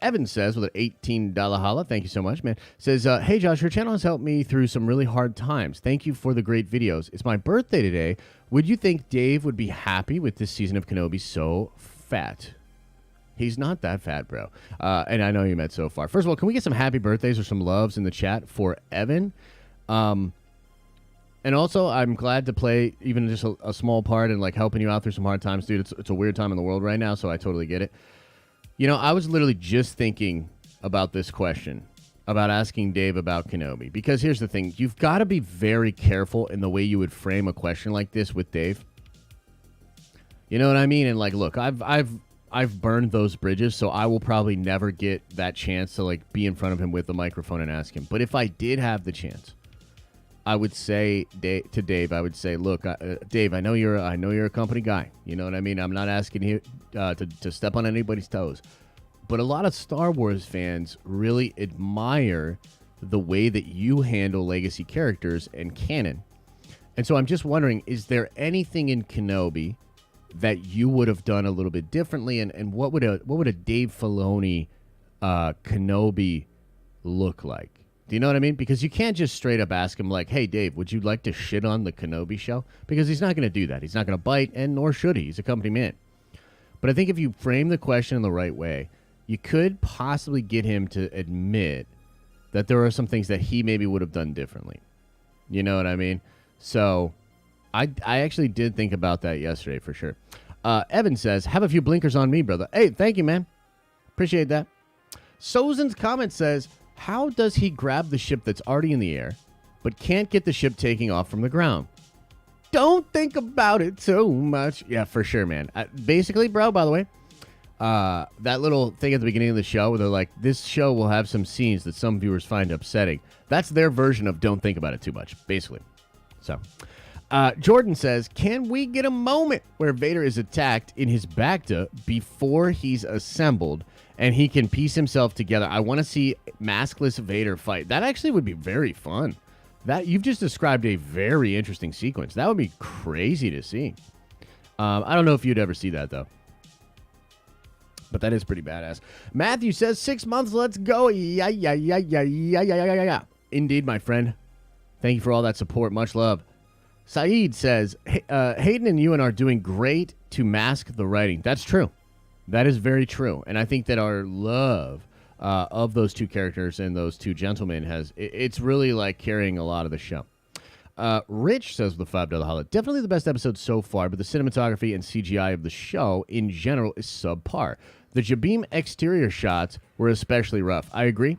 Evan says, with an $18 holla, thank you so much, man, says, hey, Josh, your channel has helped me through some really hard times. Thank you for the great videos. It's my birthday today. Would you think Dave would be happy with this season of Kenobi so fat? He's not that fat, bro. And I know you meant so far. First of all, can we get some happy birthdays or some loves in the chat for Evan? And also, I'm glad to play even just a small part in like helping you out through some hard times, dude. It's a weird time in the world right now, so I totally get it. You know, I was literally just thinking about this question, about asking Dave about Kenobi. Because here's the thing. You've got to be very careful in the way you would frame a question like this with Dave. You know what I mean? And, like, look, I've burned those bridges, so I will probably never get that chance to, like, be in front of him with the microphone and ask him. But if I did have the chance, I would say to Dave, I would say, look, Dave, I know you're a company guy. You know what I mean? I'm not asking you to step on anybody's toes. But a lot of Star Wars fans really admire the way that you handle legacy characters and canon. And so I'm just wondering, is there anything in Kenobi that you would have done a little bit differently? And what would a Dave Filoni Kenobi look like? Do you know what I mean? Because you can't just straight up ask him like, hey, Dave, would you like to shit on the Kenobi show? Because he's not going to do that. He's not going to bite, and nor should he. He's a company man. But I think if you frame the question in the right way, you could possibly get him to admit that there are some things that he maybe would have done differently. You know what I mean? So I actually did think about that yesterday for sure. Evan says, have a few blinkers on me, brother. Hey, thank you, man. Appreciate that. Sozen's comment says, how does he grab the ship that's already in the air, but can't get the ship taking off from the ground? Don't think about it too much. Yeah, for sure, man. Basically, bro, by the way, that little thing at the beginning of the show where they're like, this show will have some scenes that some viewers find upsetting. That's their version of don't think about it too much, basically. So, Jordan says, can we get a moment where Vader is attacked in his Bacta before he's assembled and he can piece himself together? I want to see maskless Vader fight. That actually would be very fun. That you've just described a very interesting sequence. That would be crazy to see. I don't know if you'd ever see that, though. But that is pretty badass. Matthew says, 6 months, let's go. Yeah. Indeed, my friend. Thank you for all that support. Much love. Saeed says, Hayden and Ewan are doing great to mask the writing. That's true. That is very true. And I think that our love of those two characters and those two gentlemen it's really like carrying a lot of the show. Rich says with the $5 holla, definitely the best episode so far, but the cinematography and CGI of the show in general is subpar. The Jabeam exterior shots were especially rough. I agree.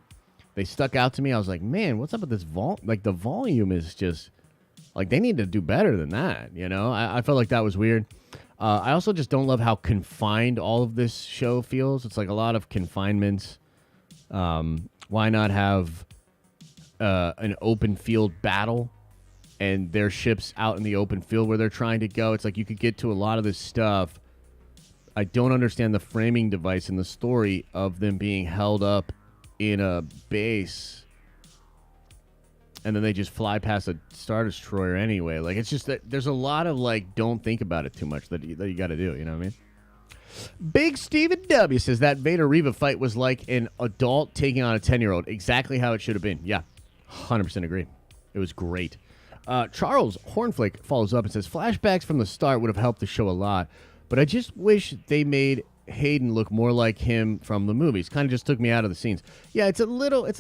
They stuck out to me. I was like, man, what's up with this like the volume is just like they need to do better than that. You know, I felt like that was weird. I also just don't love how confined all of this show feels. It's like a lot of confinements. Why not have an open field battle and their ships out in the open field where they're trying to go? It's like you could get to a lot of this stuff. I don't understand the framing device in the story of them being held up in a base and then they just fly past a Star Destroyer anyway. Like, it's just that there's a lot of, like, don't think about it too much that you got to do. You know what I mean? Big Steven W. says that Vader Reva fight was like an adult taking on a 10-year-old. Exactly how it should have been. Yeah, 100% agree. It was great. Charles Hornflake follows up and says, flashbacks from the start would have helped the show a lot, but I just wish they made Hayden look more like him from the movies. Kind of just took me out of the scenes. Yeah, it's a little bit.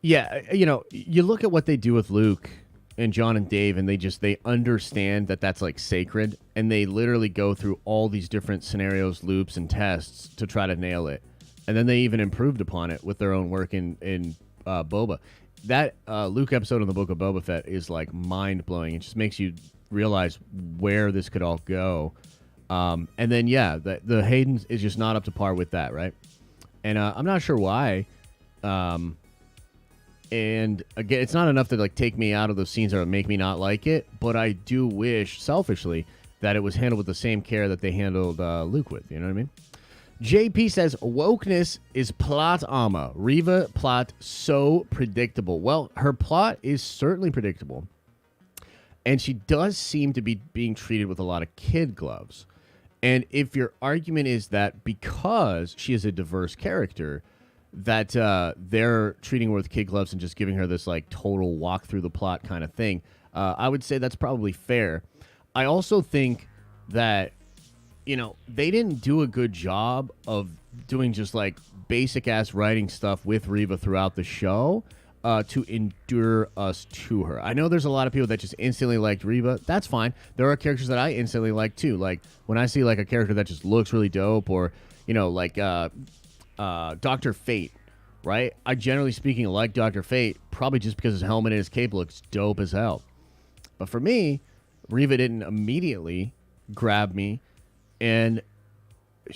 Yeah, you know, you look at what they do with Luke and John and Dave, and they understand that that's like sacred, and they literally go through all these different scenarios, loops, and tests to try to nail it. And then they even improved upon it with their own work in Boba. That Luke episode in the Book of Boba Fett is like mind-blowing. It just makes you realize where this could all go. And then, yeah, the Hayden is just not up to par with that, right? and I'm not sure why. And again, it's not enough to like take me out of those scenes or make me not like it, but I do wish, selfishly, that it was handled with the same care that they handled Luke with. You know what I mean? JP says, wokeness is plot armor. Reva plot so predictable. Well, her plot is certainly predictable. And she does seem to be being treated with a lot of kid gloves. And if your argument is that because she is a diverse character, that they're treating her with kid gloves and just giving her this like total walk through the plot kind of thing, I would say that's probably fair. I also think that, you know, they didn't do a good job of doing just like basic ass writing stuff with Reva throughout the show to endure us to her. I know there's a lot of people that just instantly liked Reva. That's fine. There are characters that I instantly like too. Like when I see like a character that just looks really dope, or, you know, like Dr. Fate, right? I generally speaking like Dr. Fate probably just because his helmet and his cape looks dope as hell. But for me, Reva didn't immediately grab me, and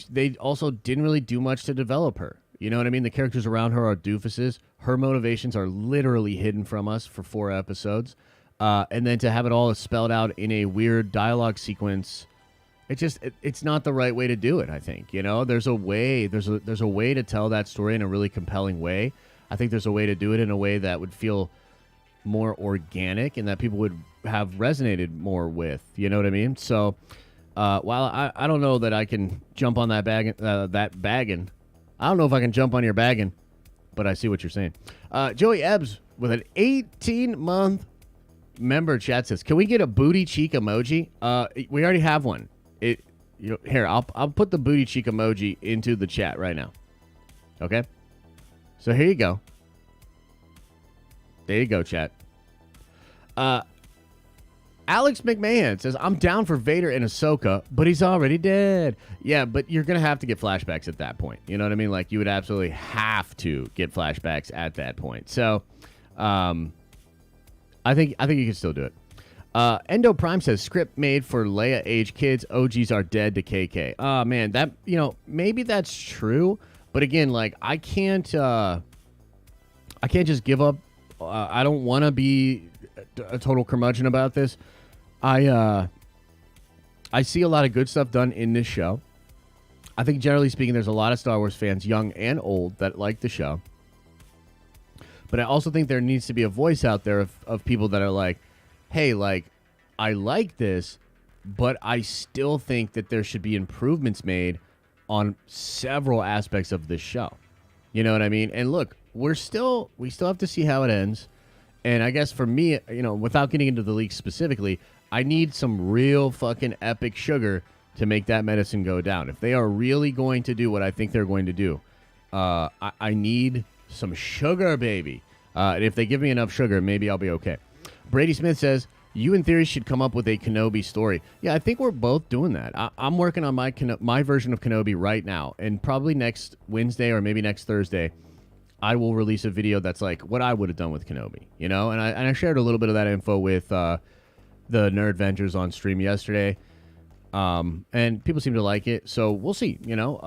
they also didn't really do much to develop her. You know what I mean? The characters around her are doofuses. Her motivations are literally hidden from us for 4 episodes. And then to have it all spelled out in a weird dialogue sequence, it's not the right way to do it, I think. You know, there's a way to tell that story in a really compelling way. I think there's a way to do it in a way that would feel more organic and that people would have resonated more with. You know what I mean? So while I don't know that I can jump on that bagging, I don't know if I can jump on your bagging, but I see what you're saying. Joey Ebbs with an 18-month member chat says, "Can we get a booty cheek emoji?" We already have one. Here, I'll put the booty cheek emoji into the chat right now. Okay? So here you go. There you go, chat. Alex McMahon says, "I'm down for Vader and Ahsoka, but he's already dead." Yeah, but you're going to have to get flashbacks at that point. You know what I mean? Like, you would absolutely have to get flashbacks at that point. So, I think you can still do it. Endo Prime says, "Script made for Leia age kids. OGs are dead to KK." Oh, man, that, you know, maybe that's true. But again, like, I can't just give up. I don't want to be a total curmudgeon about this. I see a lot of good stuff done in this show. I think generally speaking, there's a lot of Star Wars fans, young and old, that like the show. But I also think there needs to be a voice out there of people that are like, hey, like, I like this, but I still think that there should be improvements made on several aspects of this show. You know what I mean? And look, we still have to see how it ends. And I guess for me, you know, without getting into the leaks specifically, I need some real fucking epic sugar to make that medicine go down. If they are really going to do what I think they're going to do, I need some sugar, baby. And if they give me enough sugar, maybe I'll be okay. Brady Smith says, "You in theory should come up with a Kenobi story." Yeah, I think we're both doing that. I'm working on my version of Kenobi right now. And probably next Wednesday or maybe next Thursday, I will release a video that's like what I would have done with Kenobi, you know? And I shared a little bit of that info with the Nerd Ventures on stream yesterday. And people seem to like it. So we'll see, you know?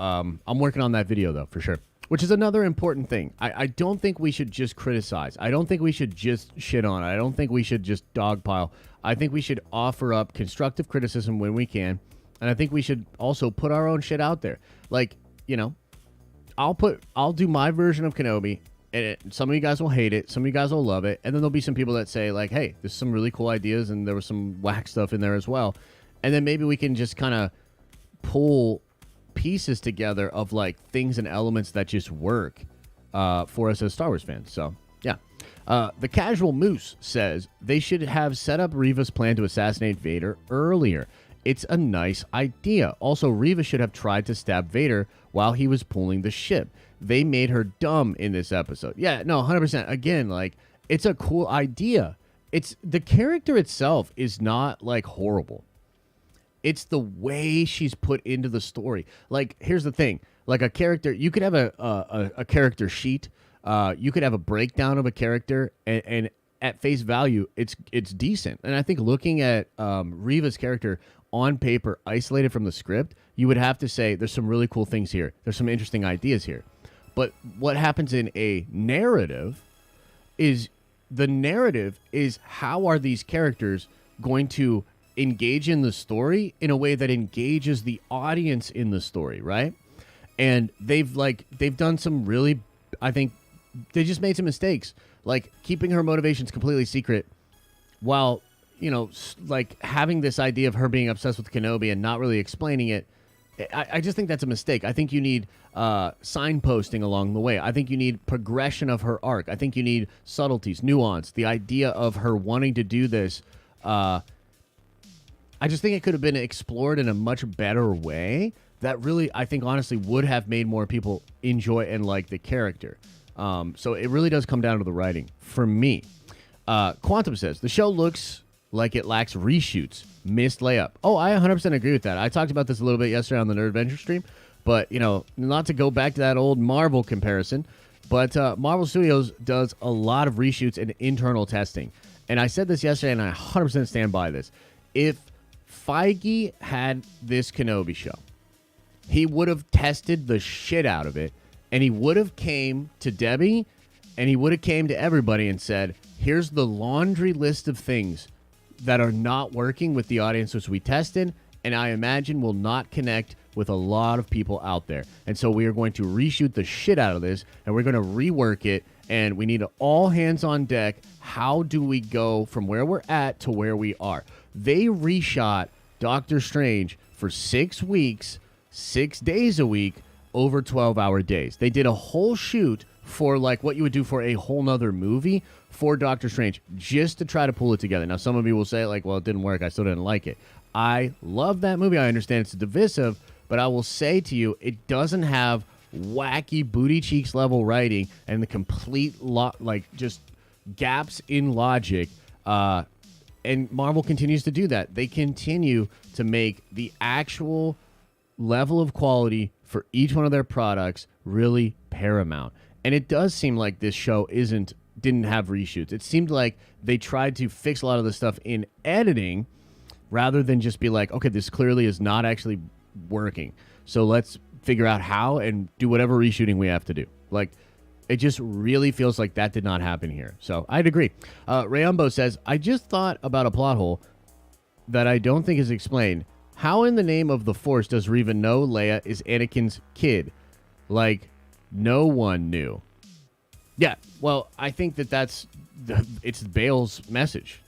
I'm working on that video, though, for sure. Which is another important thing. I don't think we should just criticize. I don't think we should just shit on it. I don't think we should just dogpile. I think we should offer up constructive criticism when we can. And I think we should also put our own shit out there. Like, you know, I'll do my version of Kenobi, and some of you guys will hate it, some of you guys will love it, and then there'll be some people that say like, hey, there's some really cool ideas, and there was some whack stuff in there as well. And then maybe we can just kind of pull pieces together of like things and elements that just work for us as Star Wars fans. So yeah. The Casual Moose says they should have set up Reva's plan to assassinate Vader earlier. It's a nice idea. Also, Reva should have tried to stab Vader while he was pulling the ship. They made her dumb in this episode. Yeah, no, 100%. Again, like, it's a cool idea. It's the character itself is not like horrible. It's the way she's put into the story. Like, here's the thing. Like a character, you could have a character sheet. You could have a breakdown of a character, and at face value, it's decent. And I think looking at Reva's character on paper, isolated from the script, you would have to say there's some really cool things here. There's some interesting ideas here. But what happens in a narrative is the narrative is how are these characters going to engage in the story in a way that engages the audience in the story, right? And they've done some really, I think they just made some mistakes, like keeping her motivations completely secret while, like having this idea of her being obsessed with Kenobi and not really explaining it. I just think that's a mistake. I think you need signposting along the way. I think you need progression of her arc. I think you need subtleties, nuance, the idea of her wanting to do this. I just think it could have been explored in a much better way that really, I think, honestly, would have made more people enjoy and like the character. So it really does come down to the writing for me. Quantum says, the show looks like it lacks reshoots. Missed layup. Oh, I 100% agree with that. I talked about this a little bit yesterday on the Nerd Adventure stream, but, not to go back to that old Marvel comparison, but Marvel Studios does a lot of reshoots and internal testing. And I said this yesterday, and I 100% stand by this. If Feige had this Kenobi show, he would have tested the shit out of it, and he would have came to Debbie, and he would have came to everybody and said, here's the laundry list of things that are not working with the audience which we tested, and I imagine will not connect with a lot of people out there. And so we are going to reshoot the shit out of this, and we're going to rework it, and we need all hands on deck. How do we go from where we're at to where we are? They reshot Doctor Strange for 6 weeks, 6 days a week, over 12-hour days. They did a whole shoot for like what you would do for a whole nother movie for Doctor Strange, just to try to pull it together. Now, some of you will say, like, well, it didn't work. I still didn't like it. I love that movie. I understand it's divisive, but I will say to you, it doesn't have wacky booty cheeks level writing and the complete just gaps in logic. And Marvel continues to do that. They continue to make the actual level of quality for each one of their products really paramount. And it does seem like this show didn't have reshoots. It seemed like they tried to fix a lot of the stuff in editing rather than just be like, okay, this clearly is not actually working. So let's figure out how and do whatever reshooting we have to do. Like, it just really feels like that did not happen here. So I'd agree. Rayumbo says, I just thought about a plot hole that I don't think is explained. How in the name of the Force does Reva know Leia is Anakin's kid? Like, no one knew. Yeah, well, I think it's Bale's message.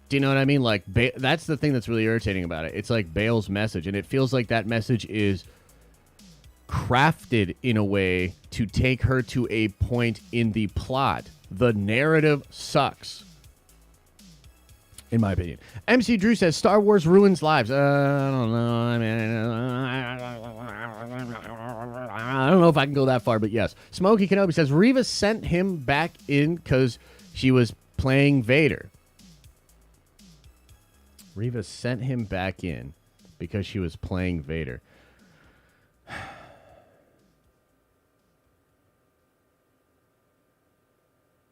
Do you know what I mean? Like, that's the thing that's really irritating about it. It's like Bale's message, and it feels like that message is crafted in a way to take her to a point in the plot. The narrative sucks, in my opinion. MC Drew says, Star Wars ruins lives. I don't know. I mean, I don't know if I can go that far, but yes. Smokey Kenobi says, Reva sent him back in because she was playing Vader. Reva sent him back in because she was playing Vader.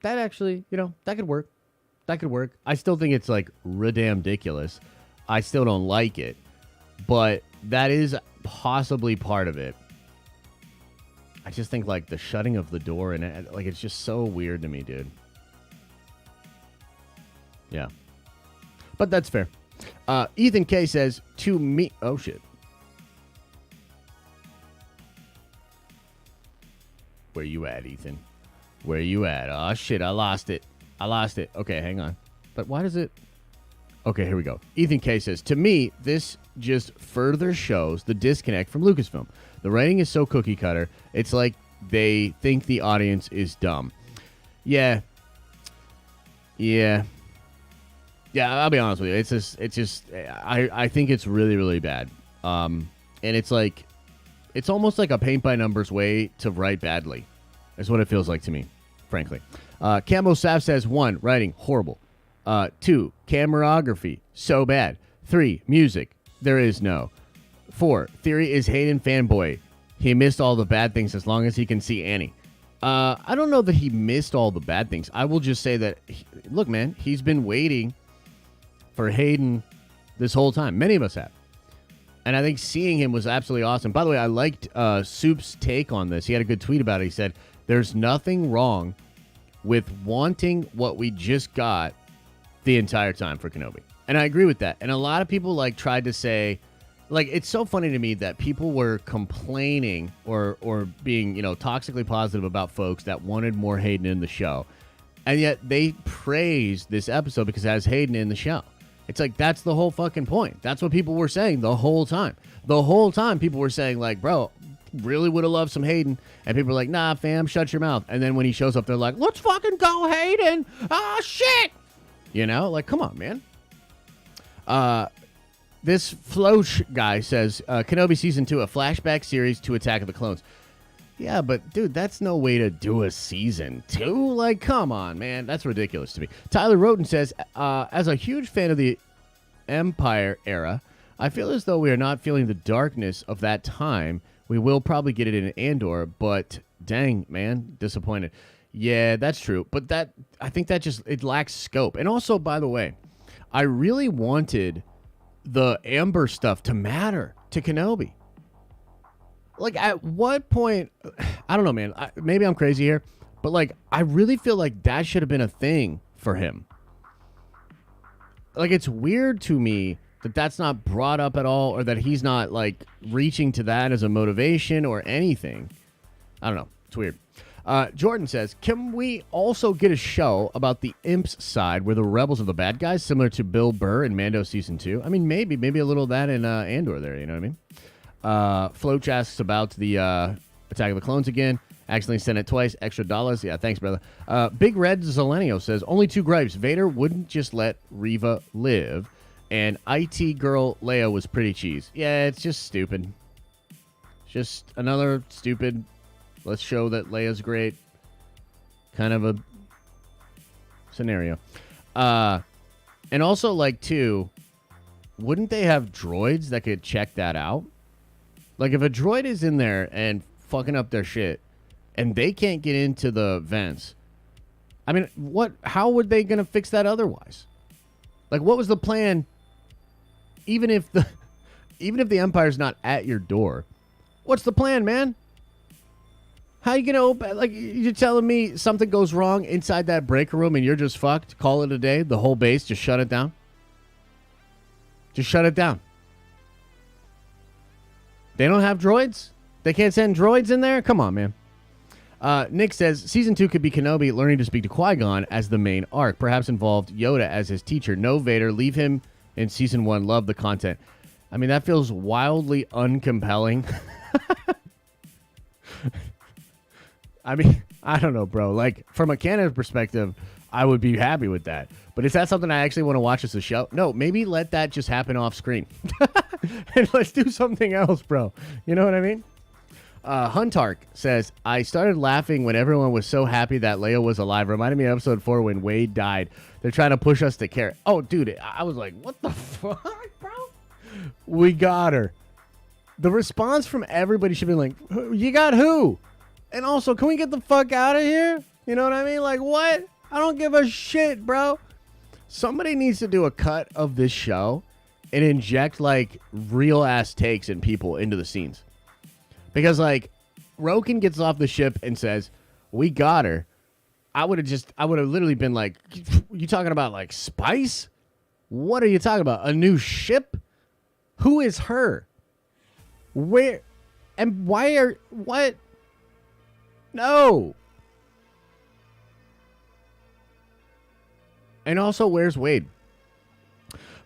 That actually, that could work. That could work. I still think it's like ridiculous. I still don't like it, but that is possibly part of it. I just think like the shutting of the door and it's just so weird to me, dude. Yeah, but that's fair. Ethan K says to me, oh shit. Where you at, Ethan? Where you at? Oh shit, I lost it. Okay, hang on. But why does it? Okay, here we go. Ethan K says, to me, this just further shows the disconnect from Lucasfilm. The writing is so cookie cutter. It's like they think the audience is dumb. Yeah, I'll be honest with you. I think it's really, really bad. And it's like, it's almost like a paint by numbers way to write badly. That's what it feels like to me, frankly. Camo Sav says, 1, writing, horrible. 2, cameraography, so bad. 3, music, there is no. 4, theory is Hayden fanboy. He missed all the bad things as long as he can see Annie. I don't know that he missed all the bad things. I will just say that, look, man, he's been waiting for Hayden this whole time. Many of us have. And I think seeing him was absolutely awesome. By the way, I liked Soup's take on this. He had a good tweet about it. He said, there's nothing wrong with wanting what we just got the entire time for Kenobi. And I agree with that. And a lot of people like tried to say, like, it's so funny to me that people were complaining or being, toxically positive about folks that wanted more Hayden in the show. And yet they praised this episode because it has Hayden in the show. It's like, that's the whole fucking point. That's what people were saying the whole time. The whole time people were saying, like, bro, really would have loved some Hayden. And people were like, nah, fam, shut your mouth. And then when he shows up, they're like, let's fucking go, Hayden. Ah, shit. Like, come on, man. This Floach guy says, Kenobi Season 2, a flashback series to Attack of the Clones. Yeah, but, dude, that's no way to do a Season 2. Like, come on, man. That's ridiculous to me. Tyler Roten says, as a huge fan of the Empire era, I feel as though we are not feeling the darkness of that time. We will probably get it in Andor, but dang, man, disappointed. Yeah, that's true. But I think that it lacks scope. And also, by the way, I really wanted the Amber stuff to matter to Kenobi. Like, at what point, I don't know, man. Maybe I'm crazy here, but, like, I really feel like that should have been a thing for him. Like, it's weird to me that that's not brought up at all, or that he's not, like, reaching to that as a motivation or anything. I don't know. It's weird. Jordan says, can we also get a show about the Imps side where the rebels are the bad guys, similar to Bill Burr in Mando Season 2? I mean, maybe a little of that in Andor there, you know what I mean? Floach asks about the Attack of the Clones again. Accidentally sent it twice. Extra dollars. Yeah, thanks, brother. Big Red Zelenio says, only 2 gripes. Vader wouldn't just let Reva live, and IT girl Leia was pretty cheese. Yeah, it's just stupid. Just another stupid, let's show that Leia's great kind of a scenario. And also, like, too, wouldn't they have droids that could check that out? Like, if a droid is in there and fucking up their shit, and they can't get into the vents, I mean, how were they going to fix that otherwise? Like, what was the plan? Even if the Empire's not at your door, what's the plan, man? How you going to open? Like, you're telling me something goes wrong inside that breaker room and you're just fucked? Call it a day? The whole base, just shut it down? Just shut it down. They don't have droids? They can't send droids in there? Come on, man. Nick says, Season 2 could be Kenobi learning to speak to Qui-Gon as the main arc. Perhaps involved Yoda as his teacher. No Vader. Leave him in Season 1. Love the content. I mean, that feels wildly uncompelling. I mean, I don't know, bro. Like, from a canon perspective, I would be happy with that. But is that something I actually want to watch as a show? No, maybe let that just happen off screen. And let's do something else, bro. You know what I mean? Huntark says, I started laughing when everyone was so happy that Leia was alive. Reminded me of episode 4 when Wade died. They're trying to push us to care. Oh, dude, I was like, what the fuck, bro? We got her. The response from everybody should be like, you got who? And also, can we get the fuck out of here? You know what I mean? Like, what? I don't give a shit, bro. Somebody needs to do a cut of this show and inject, like, real-ass takes and people into the scenes. Because, like, Roken gets off the ship and says, we got her. I would have literally been like, you talking about, like, spice? What are you talking about? A new ship? Who is her? Where? And why what? No. And also, where's Wade?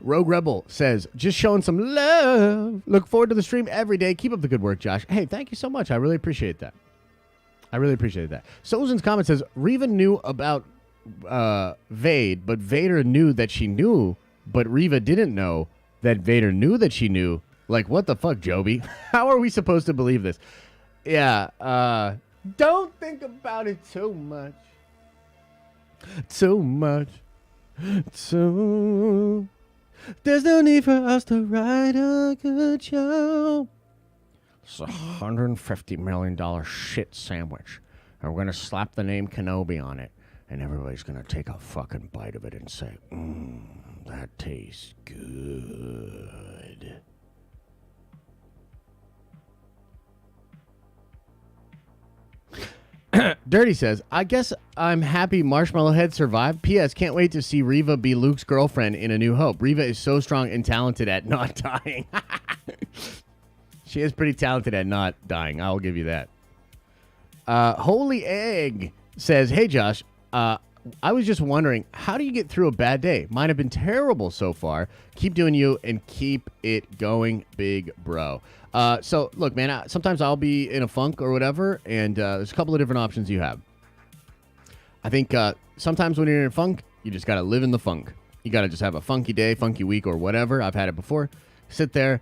Rogue Rebel says, just showing some love. Look forward to the stream every day. Keep up the good work, Josh. Hey, thank you so much. I really appreciate that. Sozin's comment says, Reva knew about Vade, but Vader knew that she knew, but Reva didn't know that Vader knew that she knew. Like, what the fuck, Joby? How are we supposed to believe this? Yeah, don't think about it too much. There's no need for us to write a good show. It's a $150 million shit sandwich. And we're going to slap the name Kenobi on it. And everybody's going to take a fucking bite of it and say, that tastes good. Dirty says, I guess I'm happy Marshmallow Head survived. P.S. Can't wait to see Reva be Luke's girlfriend in A New Hope. Reva is so strong and talented at not dying. She is pretty talented at not dying. I'll give you that. Holy Egg says, hey, Josh, I was just wondering, how do you get through a bad day? Mine have been terrible so far. Keep doing you and keep it going, big bro. So, look, man, sometimes I'll be in a funk or whatever, and there's a couple of different options you have. I think sometimes when you're in a funk, you just got to live in the funk. You got to just have a funky day, funky week, or whatever. I've had it before. Sit there,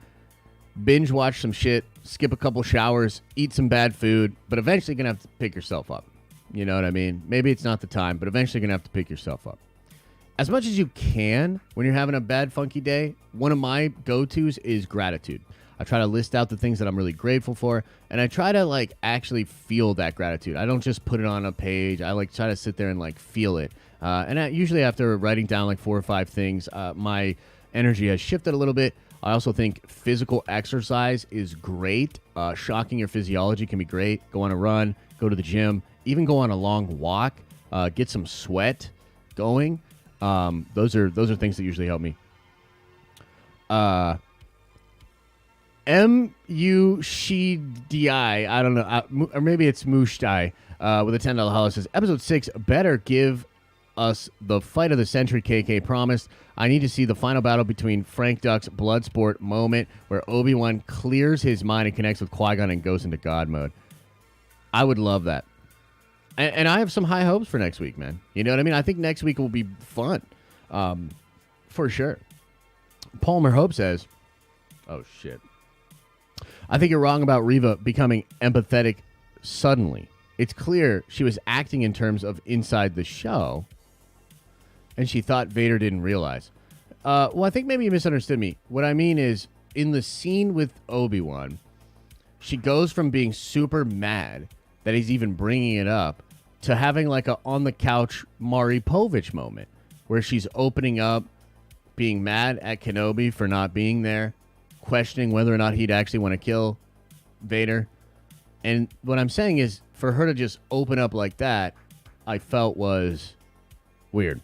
binge watch some shit, skip a couple showers, eat some bad food, but eventually you're going to have to pick yourself up. You know what I mean? Maybe it's not the time, but eventually you're going to have to pick yourself up. As much as you can when you're having a bad, funky day, one of my go-tos is gratitude. I try to list out the things that I'm really grateful for, and I try to, like, actually feel that gratitude. I don't just put it on a page. I, like, try to sit there and, like, feel it. Usually after writing down, like, 4 or 5 things, my energy has shifted a little bit. I also think physical exercise is great. Shocking your physiology can be great. Go on a run, go to the gym, even go on a long walk, get some sweat going. Those are things that usually help me. M-U-Shi-D-I, I don't know, or maybe it's Mushtai, with a $10 hollow says, Episode 6 better give us the fight of the century KK promised. I need to see the final battle between Frank Duck's Bloodsport moment where Obi-Wan clears his mind and connects with Qui-Gon and goes into God mode. I would love that. And I have some high hopes for next week, man. You know what I mean? I think next week will be fun. For sure. Palmer Hope says, oh, shit. I think you're wrong about Reva becoming empathetic suddenly. It's clear she was acting in terms of inside the show, and she thought Vader didn't realize. Well, I think maybe you misunderstood me. What I mean is, in the scene with Obi-Wan, she goes from being super mad that he's even bringing it up to having like a on-the-couch Mari Povich moment where she's opening up, being mad at Kenobi for not being there, questioning whether or not he'd actually want to kill Vader. And what I'm saying is, for her to just open up like that, I felt was weird.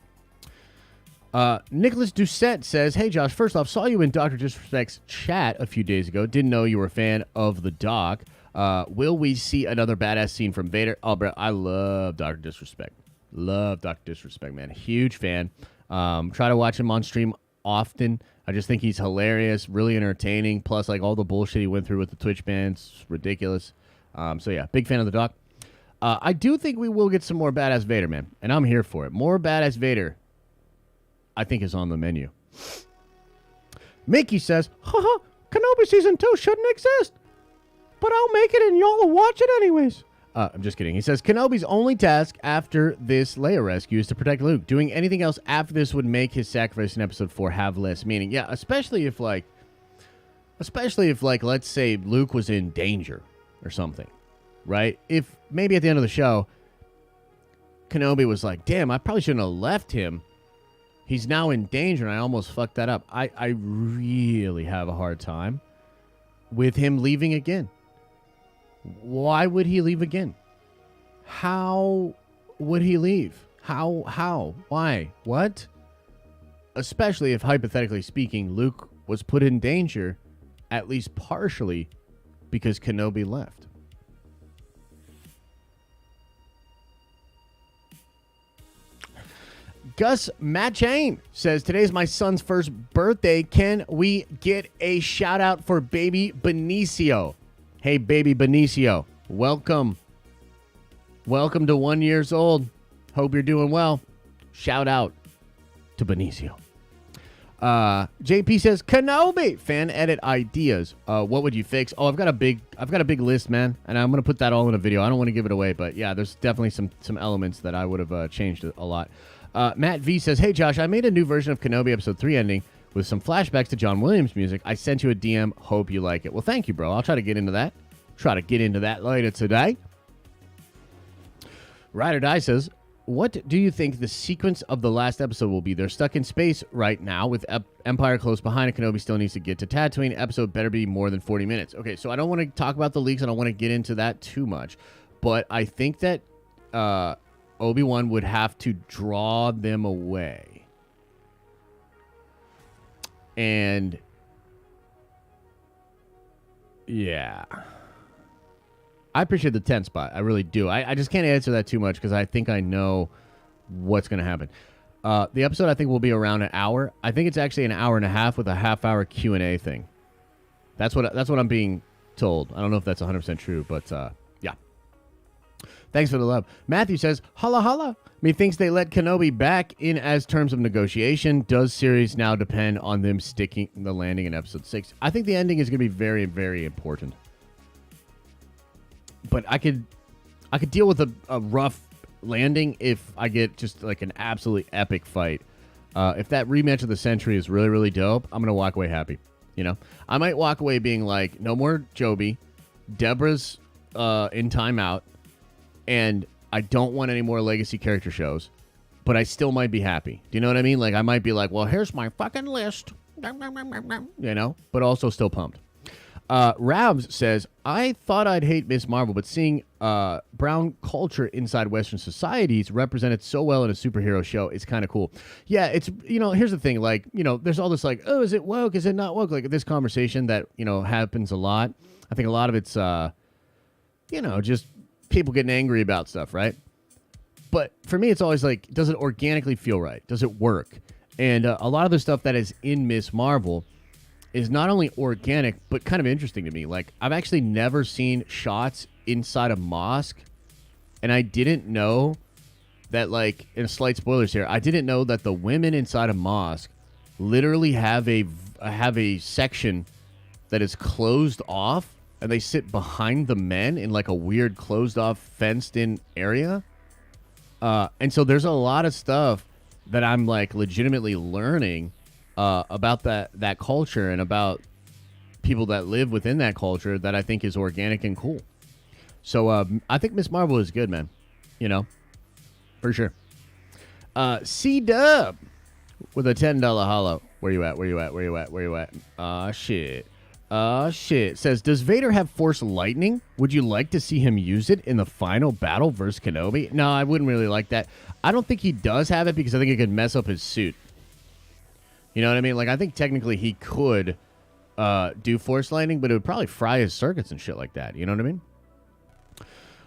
Nicholas Doucette says, hey, Josh, first off, saw you in Dr. Disrespect's chat a few days ago. Didn't know you were a fan of the doc. Will we see another badass scene from Vader? Oh, bro, I love Dr. Disrespect. Love Dr. Disrespect, man. Huge fan. Try to watch him on stream often. I just think he's hilarious, really entertaining. Plus, like, all the bullshit he went through with the Twitch bans, ridiculous. So, yeah, big fan of the doc. I do think we will get some more badass Vader, man. And I'm here for it. More badass Vader, I think, is on the menu. Mickey says, haha, Kenobi Season 2 shouldn't exist. But I'll make it and y'all will watch it anyways. I'm just kidding. He says, Kenobi's only task after this Leia rescue is to protect Luke. Doing anything else after this would make his sacrifice in Episode 4 have less meaning. Yeah, especially if, let's say Luke was in danger or something, right? If maybe at the end of the show, Kenobi was like, damn, I probably shouldn't have left him. He's now in danger, and I almost fucked that up. I really have a hard time with him leaving again. Why would he leave again? How would he leave? How? Why? What? Especially if, hypothetically speaking, Luke was put in danger, at least partially, because Kenobi left. Gus Matchain says, today's my son's first birthday. Can we get a shout out for baby Benicio? Hey, baby Benicio, welcome. Welcome to 1 year old. Hope you're doing well. Shout out to Benicio. JP says, Kenobi fan edit ideas. What would you fix? Oh, I've got a big list, man, and I'm gonna put that all in a video. I don't want to give it away, but yeah, there's definitely some elements that I would have changed a lot. Matt V says, hey Josh, I made a new version of Kenobi episode 3 ending with some flashbacks to John Williams music. I sent you a DM. Hope you like it. Well, thank you, bro. I'll try to get into that. Later today. Ride or Die says, what do you think the sequence of the last episode will be? They're stuck in space right now with Empire close behind, and Kenobi still needs to get to Tatooine. Episode better be more than 40 minutes. Okay, so I don't want to talk about the leaks. I don't want to get into that too much. But I think that Obi-Wan would have to draw them away. And yeah. I appreciate the 10 spot. I really do. I just can't answer that too much because I think I know what's going to happen. The episode, I think, will be around an hour. I think it's actually an hour and a half with a half-hour Q&A thing. That's what I'm being told. I don't know if that's 100% true, but yeah. Thanks for the love. Matthew says, holla holla. Methinks they let Kenobi back in as terms of negotiation. Does series now depend on them sticking the landing in episode 6? I think the ending is going to be very, very important. But I could deal with a rough landing if I get just like an absolutely epic fight. If that rematch of the century is really, really dope, I'm going to walk away happy. You know, I might walk away being like, no more Joby. Deborah's in timeout. And I don't want any more legacy character shows. But I still might be happy. Do you know what I mean? Like, I might be like, well, here's my fucking list. You know, but also still pumped. Ravs says, I thought I'd hate Miss Marvel, but seeing brown culture inside Western societies represented so well in a superhero show is kind of cool. Yeah, it's, you know, here's the thing, like, you know, there's all this like, oh, is it woke? Is it not woke? Like this conversation that, you know, happens a lot. I think a lot of it's, you know, just people getting angry about stuff, right? But for me, it's always like, does it organically feel right? Does it work? And a lot of the stuff that is in Miss Marvel is not only organic, but kind of interesting to me. Like, I've actually never seen shots inside a mosque, and I didn't know that, like, in slight spoilers here, I didn't know that the women inside a mosque literally have a section that is closed off, and they sit behind the men in, like, a weird closed-off, fenced-in area. And so there's a lot of stuff that I'm, like, legitimately learning about that culture and about people that live within that culture that I think is organic and cool. So I think Miss Marvel is good, man. You know, for sure. C-Dub with a $10 hollow. Where you at? Shit. Says, does Vader have Force lightning? Would you like to see him use it in the final battle versus Kenobi? No, I wouldn't really like that. I don't think he does have it because I think it could mess up his suit. You know what I mean? Like, I think technically he could do Force lightning, but it would probably fry his circuits and shit like that. You know what I mean?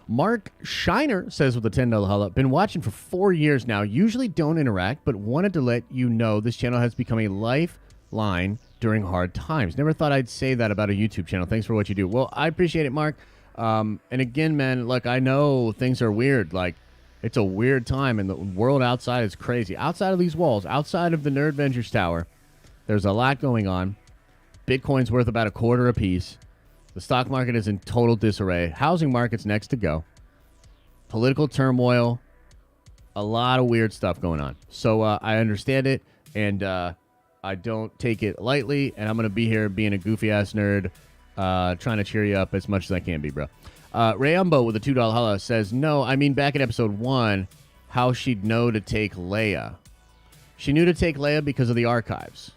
Mark Shiner says with a $10 holla, been watching for 4 years now. Usually don't interact, but wanted to let you know this channel has become a lifeline during hard times. Never thought I'd say that about a YouTube channel. Thanks for what you do. Well, I appreciate it, Mark. And again, man, look, I know things are weird. Like, it's a weird time, and the world outside is crazy. Outside of these walls, outside of the Nerd Ventures Tower, there's a lot going on. Bitcoin's worth about $0.25 apiece. The stock market is in total disarray. Housing market's next to go. Political turmoil. A lot of weird stuff going on. So I understand it, and I don't take it lightly, and I'm going to be here being a goofy-ass nerd, trying to cheer you up as much as I can be, bro. Rayumbo with a $2 holla says, no, I mean back in episode 1, how she'd know to take Leia. She knew to take Leia because of the archives.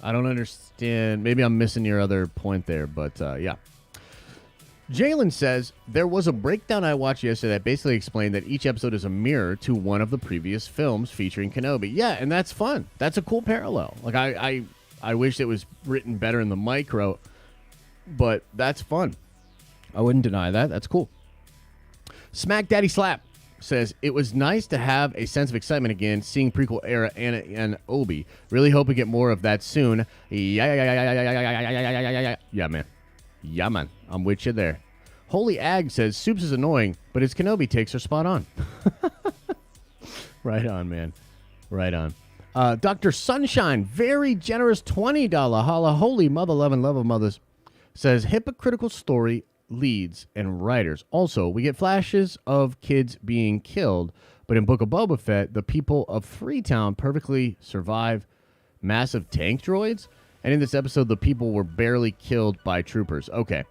I don't understand. Maybe I'm missing your other point there, but yeah. Jalen says, there was a breakdown I watched yesterday that basically explained that each episode is a mirror to one of the previous films featuring Kenobi. Yeah, and that's fun. That's a cool parallel. Like, I wish it was written better in the micro, but that's fun. I wouldn't deny that. That's cool. Smack Daddy Slap says, it was nice to have a sense of excitement again seeing prequel era Anna and Obi. Really hope we get more of that soon. Yeah, man. Yeah, man. I'm with you there. Holy Ag says, Soups is annoying, but his Kenobi takes are spot on. Right on, man. Right on. Dr. Sunshine, very generous $20 holla. Holy mother loving love of mothers. Says, hypocritical story leads and writers. Also, we get flashes of kids being killed, but in Book of Boba Fett, the people of Freetown perfectly survive massive tank droids, and in this episode, the people were barely killed by troopers. Okay.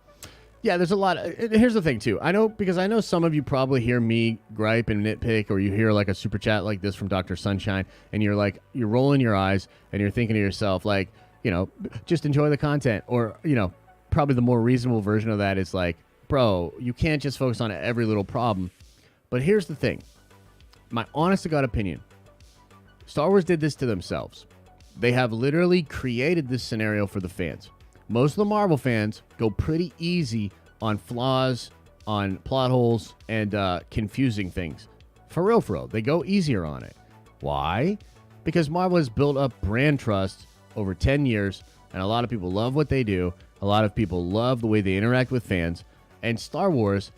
Yeah, there's a lot. Here's the thing, too. I know some of you probably hear me gripe and nitpick, or you hear like a super chat like this from Dr. Sunshine, and you're rolling your eyes, and you're thinking to yourself, like, you know, just enjoy the content, or, you know, probably the more reasonable version of that is like, bro, you can't just focus on every little problem. But here's the thing. My honest to God opinion. Star Wars did this to themselves. They have literally created this scenario for the fans. Most of the Marvel fans go pretty easy on flaws, on plot holes, and confusing things. For real. They go easier on it. Why? Because Marvel has built up brand trust over 10 years, and a lot of people love what they do. A lot of people love the way they interact with fans. And Star Wars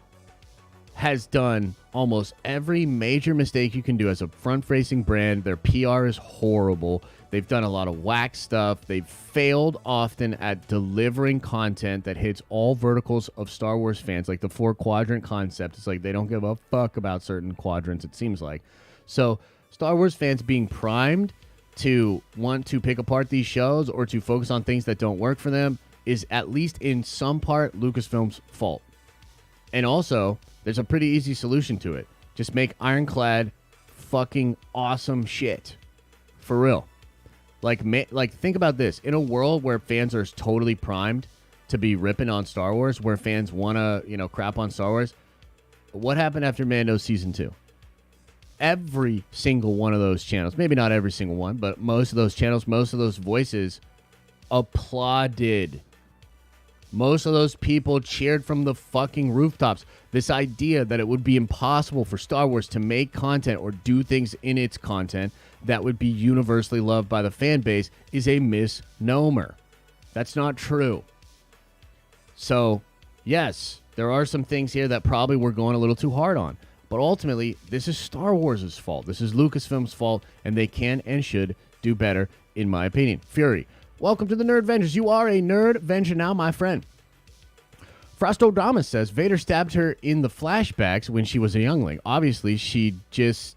has done almost every major mistake you can do as a front-facing brand. Their PR is horrible. They've done a lot of whack stuff. They've failed often at delivering content that hits all verticals of Star Wars fans, like the 4-quadrant concept. It's like they don't give a fuck about certain quadrants, it seems like. So Star Wars fans being primed to want to pick apart these shows or to focus on things that don't work for them is at least in some part Lucasfilm's fault. And also, there's a pretty easy solution to it. Just make ironclad fucking awesome shit. For real. Like, think about this. In a world where fans are totally primed to be ripping on Star Wars, where fans want to, crap on Star Wars, what happened after Mando Season 2? Every single one of those channels, maybe not every single one, but most of those channels, most of those voices applauded. Most of those people cheered from the fucking rooftops. This idea that it would be impossible for Star Wars to make content or do things in its content that would be universally loved by the fan base is a misnomer. That's not true. So, yes, there are some things here that probably we're going a little too hard on. But ultimately, this is Star Wars' fault. This is Lucasfilm's fault, and they can and should do better, in my opinion. Fury, welcome to the Nerd Vengers. You are a Nerd Venger now, my friend. Frostodamus says, Vader stabbed her in the flashbacks when she was a youngling. Obviously, he just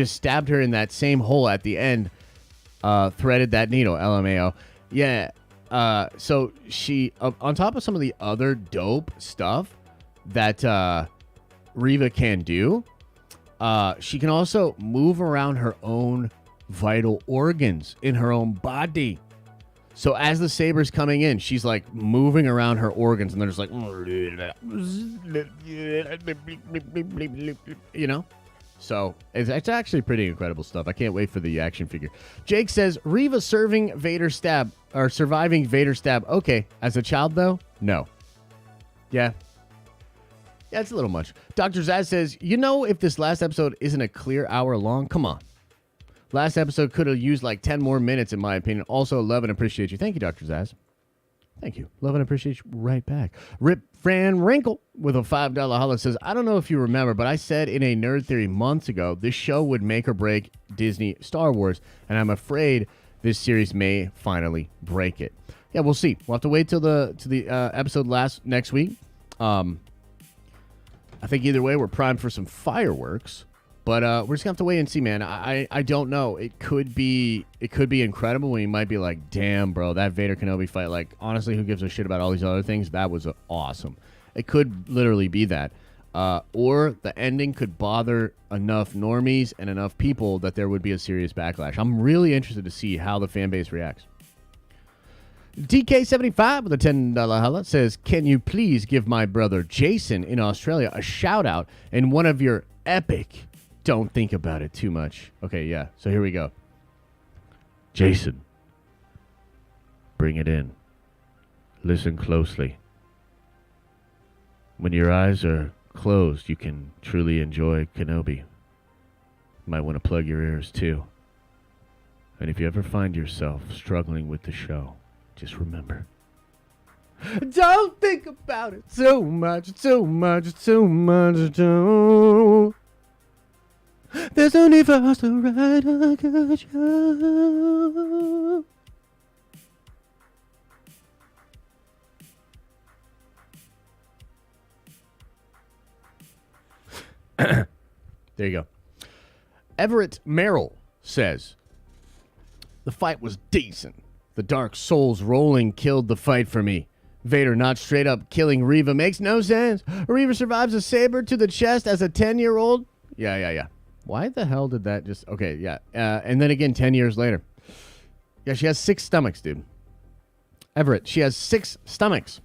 stabbed her in that same hole at the end, threaded that needle, LMAO. Yeah, so she, on top of some of the other dope stuff that Reva can do, she can also move around her own vital organs in her own body. So as the saber's coming in, she's like moving around her organs, and they're just like, So it's actually pretty incredible stuff. I can't wait for the action figure. Jake says, Reva surviving Vader stab. Okay, as a child though, no. Yeah, it's a little much. Dr. Zaz says, if this last episode isn't a clear hour long, come on. Last episode could have used like 10 more minutes, in my opinion. Also, love and appreciate you. Thank you, Dr. Zaz. Thank you. Love and appreciate you right back. Rip Fran Wrinkle with a $5 holla says, I don't know if you remember, but I said in a Nerd Theory months ago, this show would make or break Disney Star Wars, and I'm afraid this series may finally break it. Yeah, we'll see. We'll have to wait till the episode next week. I think either way, we're primed for some fireworks. But we're just going to have to wait and see, man. I don't know. It could be incredible when you might be like, damn, bro, that Vader Kenobi fight. Like, honestly, who gives a shit about all these other things? That was awesome. It could literally be that. Or the ending could bother enough normies and enough people that there would be a serious backlash. I'm really interested to see how the fan base reacts. DK75 with a $10 holla says, can you please give my brother Jason in Australia a shout out in one of your epic... Don't think about it too much. Okay, yeah. So here we go. Jason, bring it in. Listen closely. When your eyes are closed, you can truly enjoy Kenobi. You might want to plug your ears too. And if you ever find yourself struggling with the show, just remember. Don't think about it too much, too much, too much, too. There's no need for us to write a good show. There you go. Everett Merrill says, the fight was decent. The Dark Souls rolling killed the fight for me. Vader not straight up killing Reva makes no sense. Reva survives a saber to the chest as a 10-year-old. Yeah. Why the hell did that just... Okay, yeah. And then again, 10 years later. Yeah, she has 6 stomachs, dude. Everett, she has 6 stomachs.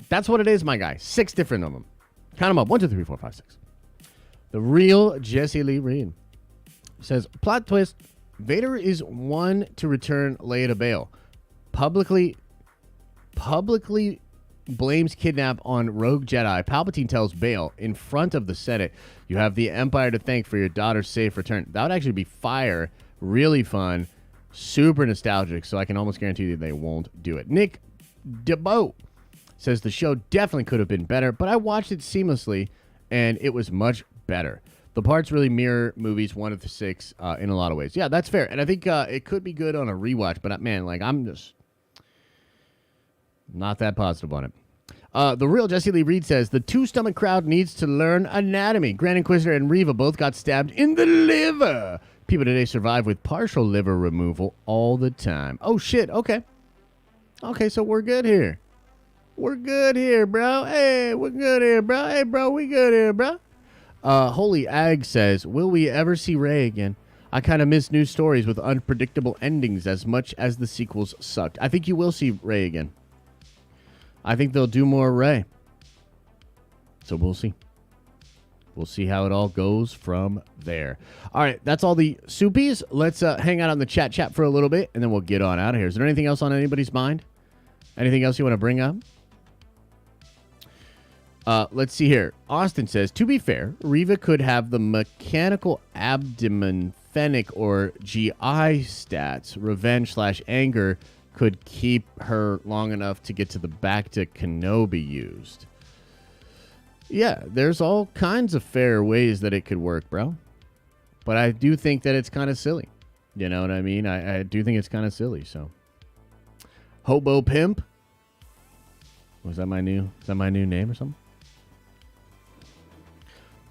That's what it is, my guy. 6 different of them. Count them up. 1, 2, 3, 4, 5, 6. The real Jesse Lee Reed says, plot twist, Vader is one to return Leia to bail. Publicly blames kidnap on rogue Jedi. Palpatine tells Bail in front of the Senate, you have the Empire to thank for your daughter's safe return. That would actually be fire. Really fun. Super nostalgic, so I can almost guarantee you they won't do it. Nick DeBoe says the show definitely could have been better, but I watched it seamlessly, and it was much better. The parts really mirror movies 1 to 6 in a lot of ways. Yeah, that's fair, and I think it could be good on a rewatch, but man, like I'm just not that positive on it. The real Jesse Lee Reed says, the two-stomach crowd needs to learn anatomy. Grand Inquisitor and Reva both got stabbed in the liver. People today survive with partial liver removal all the time. Oh, shit. Okay. Okay, so we're good here. We're good here, bro. Hey, we're good here, bro. Hey, bro, we good here, bro. Holy Ag says, will we ever see Rey again? I kind of miss new stories with unpredictable endings as much as the sequels sucked. I think you will see Rey again. I think they'll do more Rey. So we'll see. We'll see how it all goes from there. All right, that's all the soupies. Let's hang out on the chat for a little bit, and then we'll get on out of here. Is there anything else on anybody's mind? Anything else you want to bring up? Let's see here. Austin says, to be fair, Reva could have the mechanical abdomen, fennec, or GI stats. Revenge/anger could keep her long enough to get to the back to Kenobi used. Yeah, there's all kinds of fair ways that it could work, bro. But I do think that it's kind of silly. You know what I mean? I do think it's kind of silly, so. Hobo Pimp. Was that my new name or something?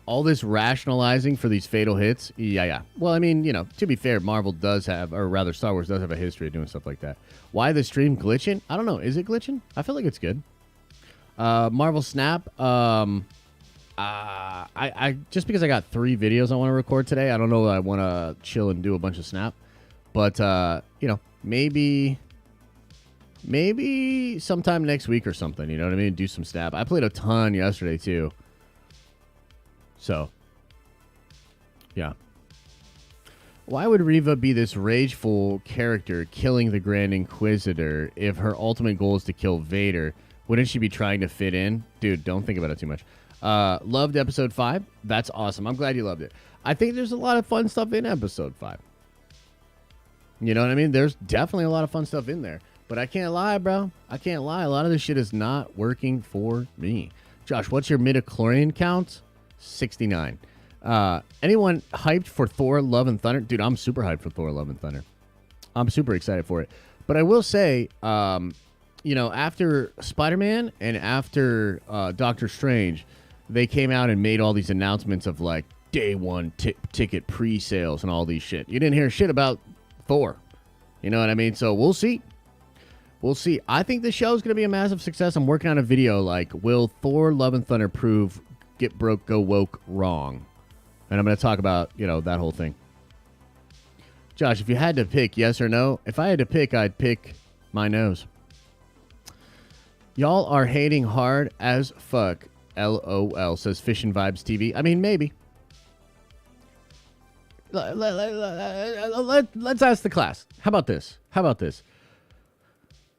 All this rationalizing for these fatal hits. Yeah. Well, I mean, you know, to be fair, Marvel does have, or rather Star Wars does have a history of doing stuff like that. Why the stream glitching? I don't know. Is it glitching? I feel like it's good. Marvel Snap. I just because I got 3 videos I want to record today, I don't know that I want to chill and do a bunch of Snap. But, you know, maybe sometime next week or something, you know what I mean? Do some Snap. I played a ton yesterday, too. So, yeah. Why would Reva be this rageful character killing the Grand Inquisitor if her ultimate goal is to kill Vader? Wouldn't she be trying to fit in? Dude, don't think about it too much. Loved episode 5. That's awesome. I'm glad you loved it. I think there's a lot of fun stuff in episode 5. You know what I mean? There's definitely a lot of fun stuff in there. But I can't lie, bro. I can't lie. A lot of this shit is not working for me. Josh, what's your midichlorian count? 69. Anyone hyped for Thor Love and Thunder? Dude, I'm super hyped for Thor Love and Thunder. I'm super excited for it. But I will say, you know, after Spider-Man and after Doctor Strange, they came out and made all these announcements of like day one ticket pre-sales and all these shit. You didn't hear shit about Thor. You know what I mean? So we'll see. We'll see. I think the show's going to be a massive success. I'm working on a video like, will Thor Love and Thunder prove Get Broke, Go Woke wrong? And I'm going to talk about, you know, that whole thing. Josh, if you had to pick yes or no, if I had to pick, I'd pick my nose. Y'all are hating hard as fuck. LOL, says Fish and Vibes TV. I mean, maybe. Let's ask the class. How about this?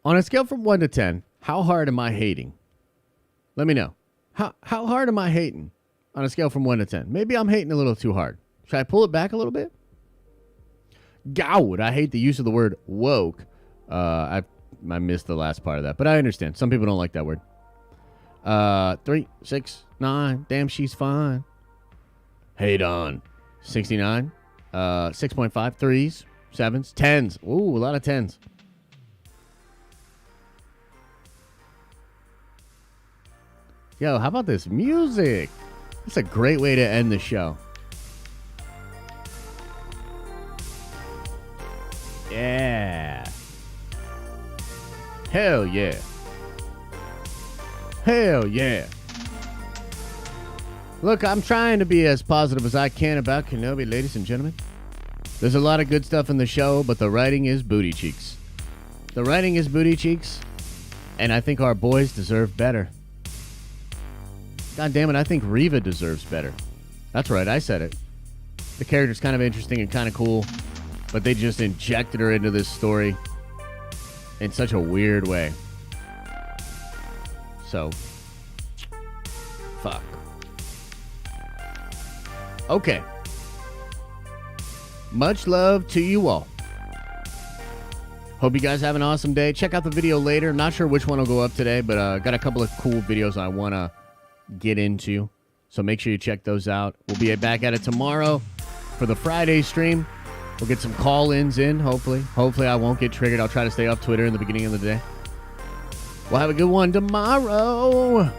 On a scale from 1 to 10, how hard am I hating? Let me know. How hard am I hating on a scale from 1 to 10? Maybe I'm hating a little too hard. Should I pull it back a little bit? Gowd. I hate the use of the word woke. I missed the last part of that, but I understand. Some people don't like that word. 3, 6, 9. Damn, she's fine. Hate on. 69. 6.5. 3s. 7s. 10s. Ooh, a lot of 10s. Yo, how about this music? That's a great way to end the show. Yeah. Hell yeah. Hell yeah. Look, I'm trying to be as positive as I can about Kenobi, ladies and gentlemen. There's a lot of good stuff in the show, but the writing is booty cheeks. The writing is booty cheeks, and I think our boys deserve better. God damn it, I think Reva deserves better. That's right, I said it. The character's kind of interesting and kind of cool, but they just injected her into this story in such a weird way. So, fuck. Okay. Much love to you all. Hope you guys have an awesome day. Check out the video later. Not sure which one will go up today, but got a couple of cool videos I want to get into. So make sure you check those out. We'll be back at it tomorrow for the Friday stream. We'll get some call-ins in, hopefully. Hopefully I won't get triggered. I'll try to stay off Twitter in the beginning of the day. We'll have a good one tomorrow.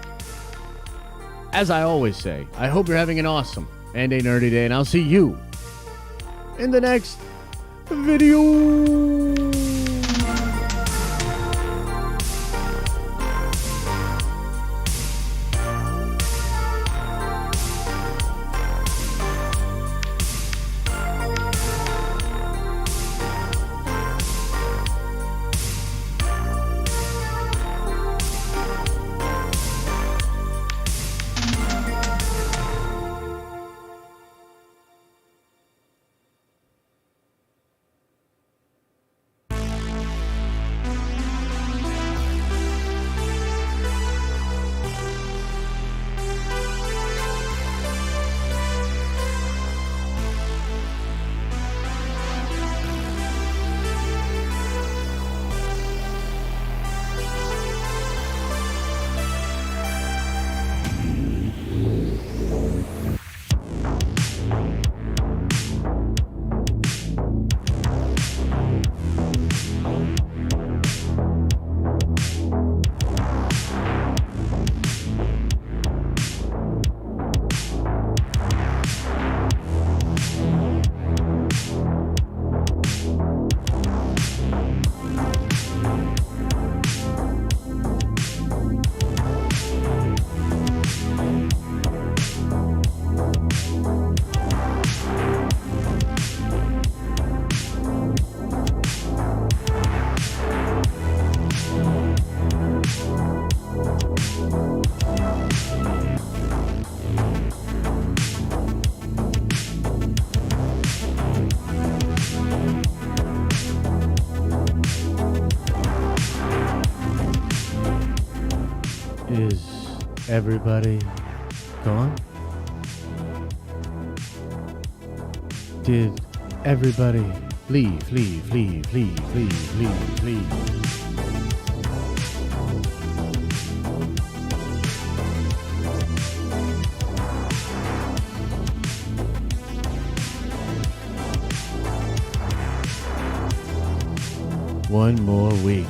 As I always say, I hope you're having an awesome and a nerdy day, and I'll see you in the next video. Is everybody gone? Did everybody leave? One more week.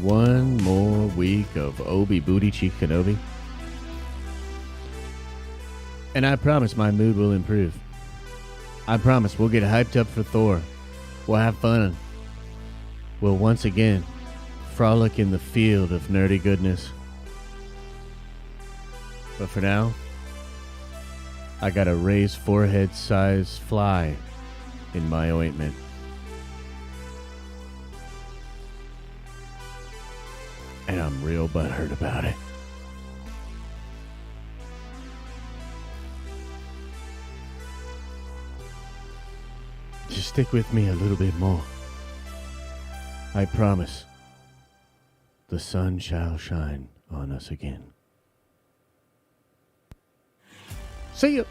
One more week of Obi Booty Cheek Kenobi. And I promise my mood will improve. I promise we'll get hyped up for Thor. We'll have fun. We'll once again frolic in the field of nerdy goodness. But for now, I got a raised forehead size fly in my ointment. And I'm real butthurt about it. Just stick with me a little bit more. I promise the sun shall shine on us again. See you.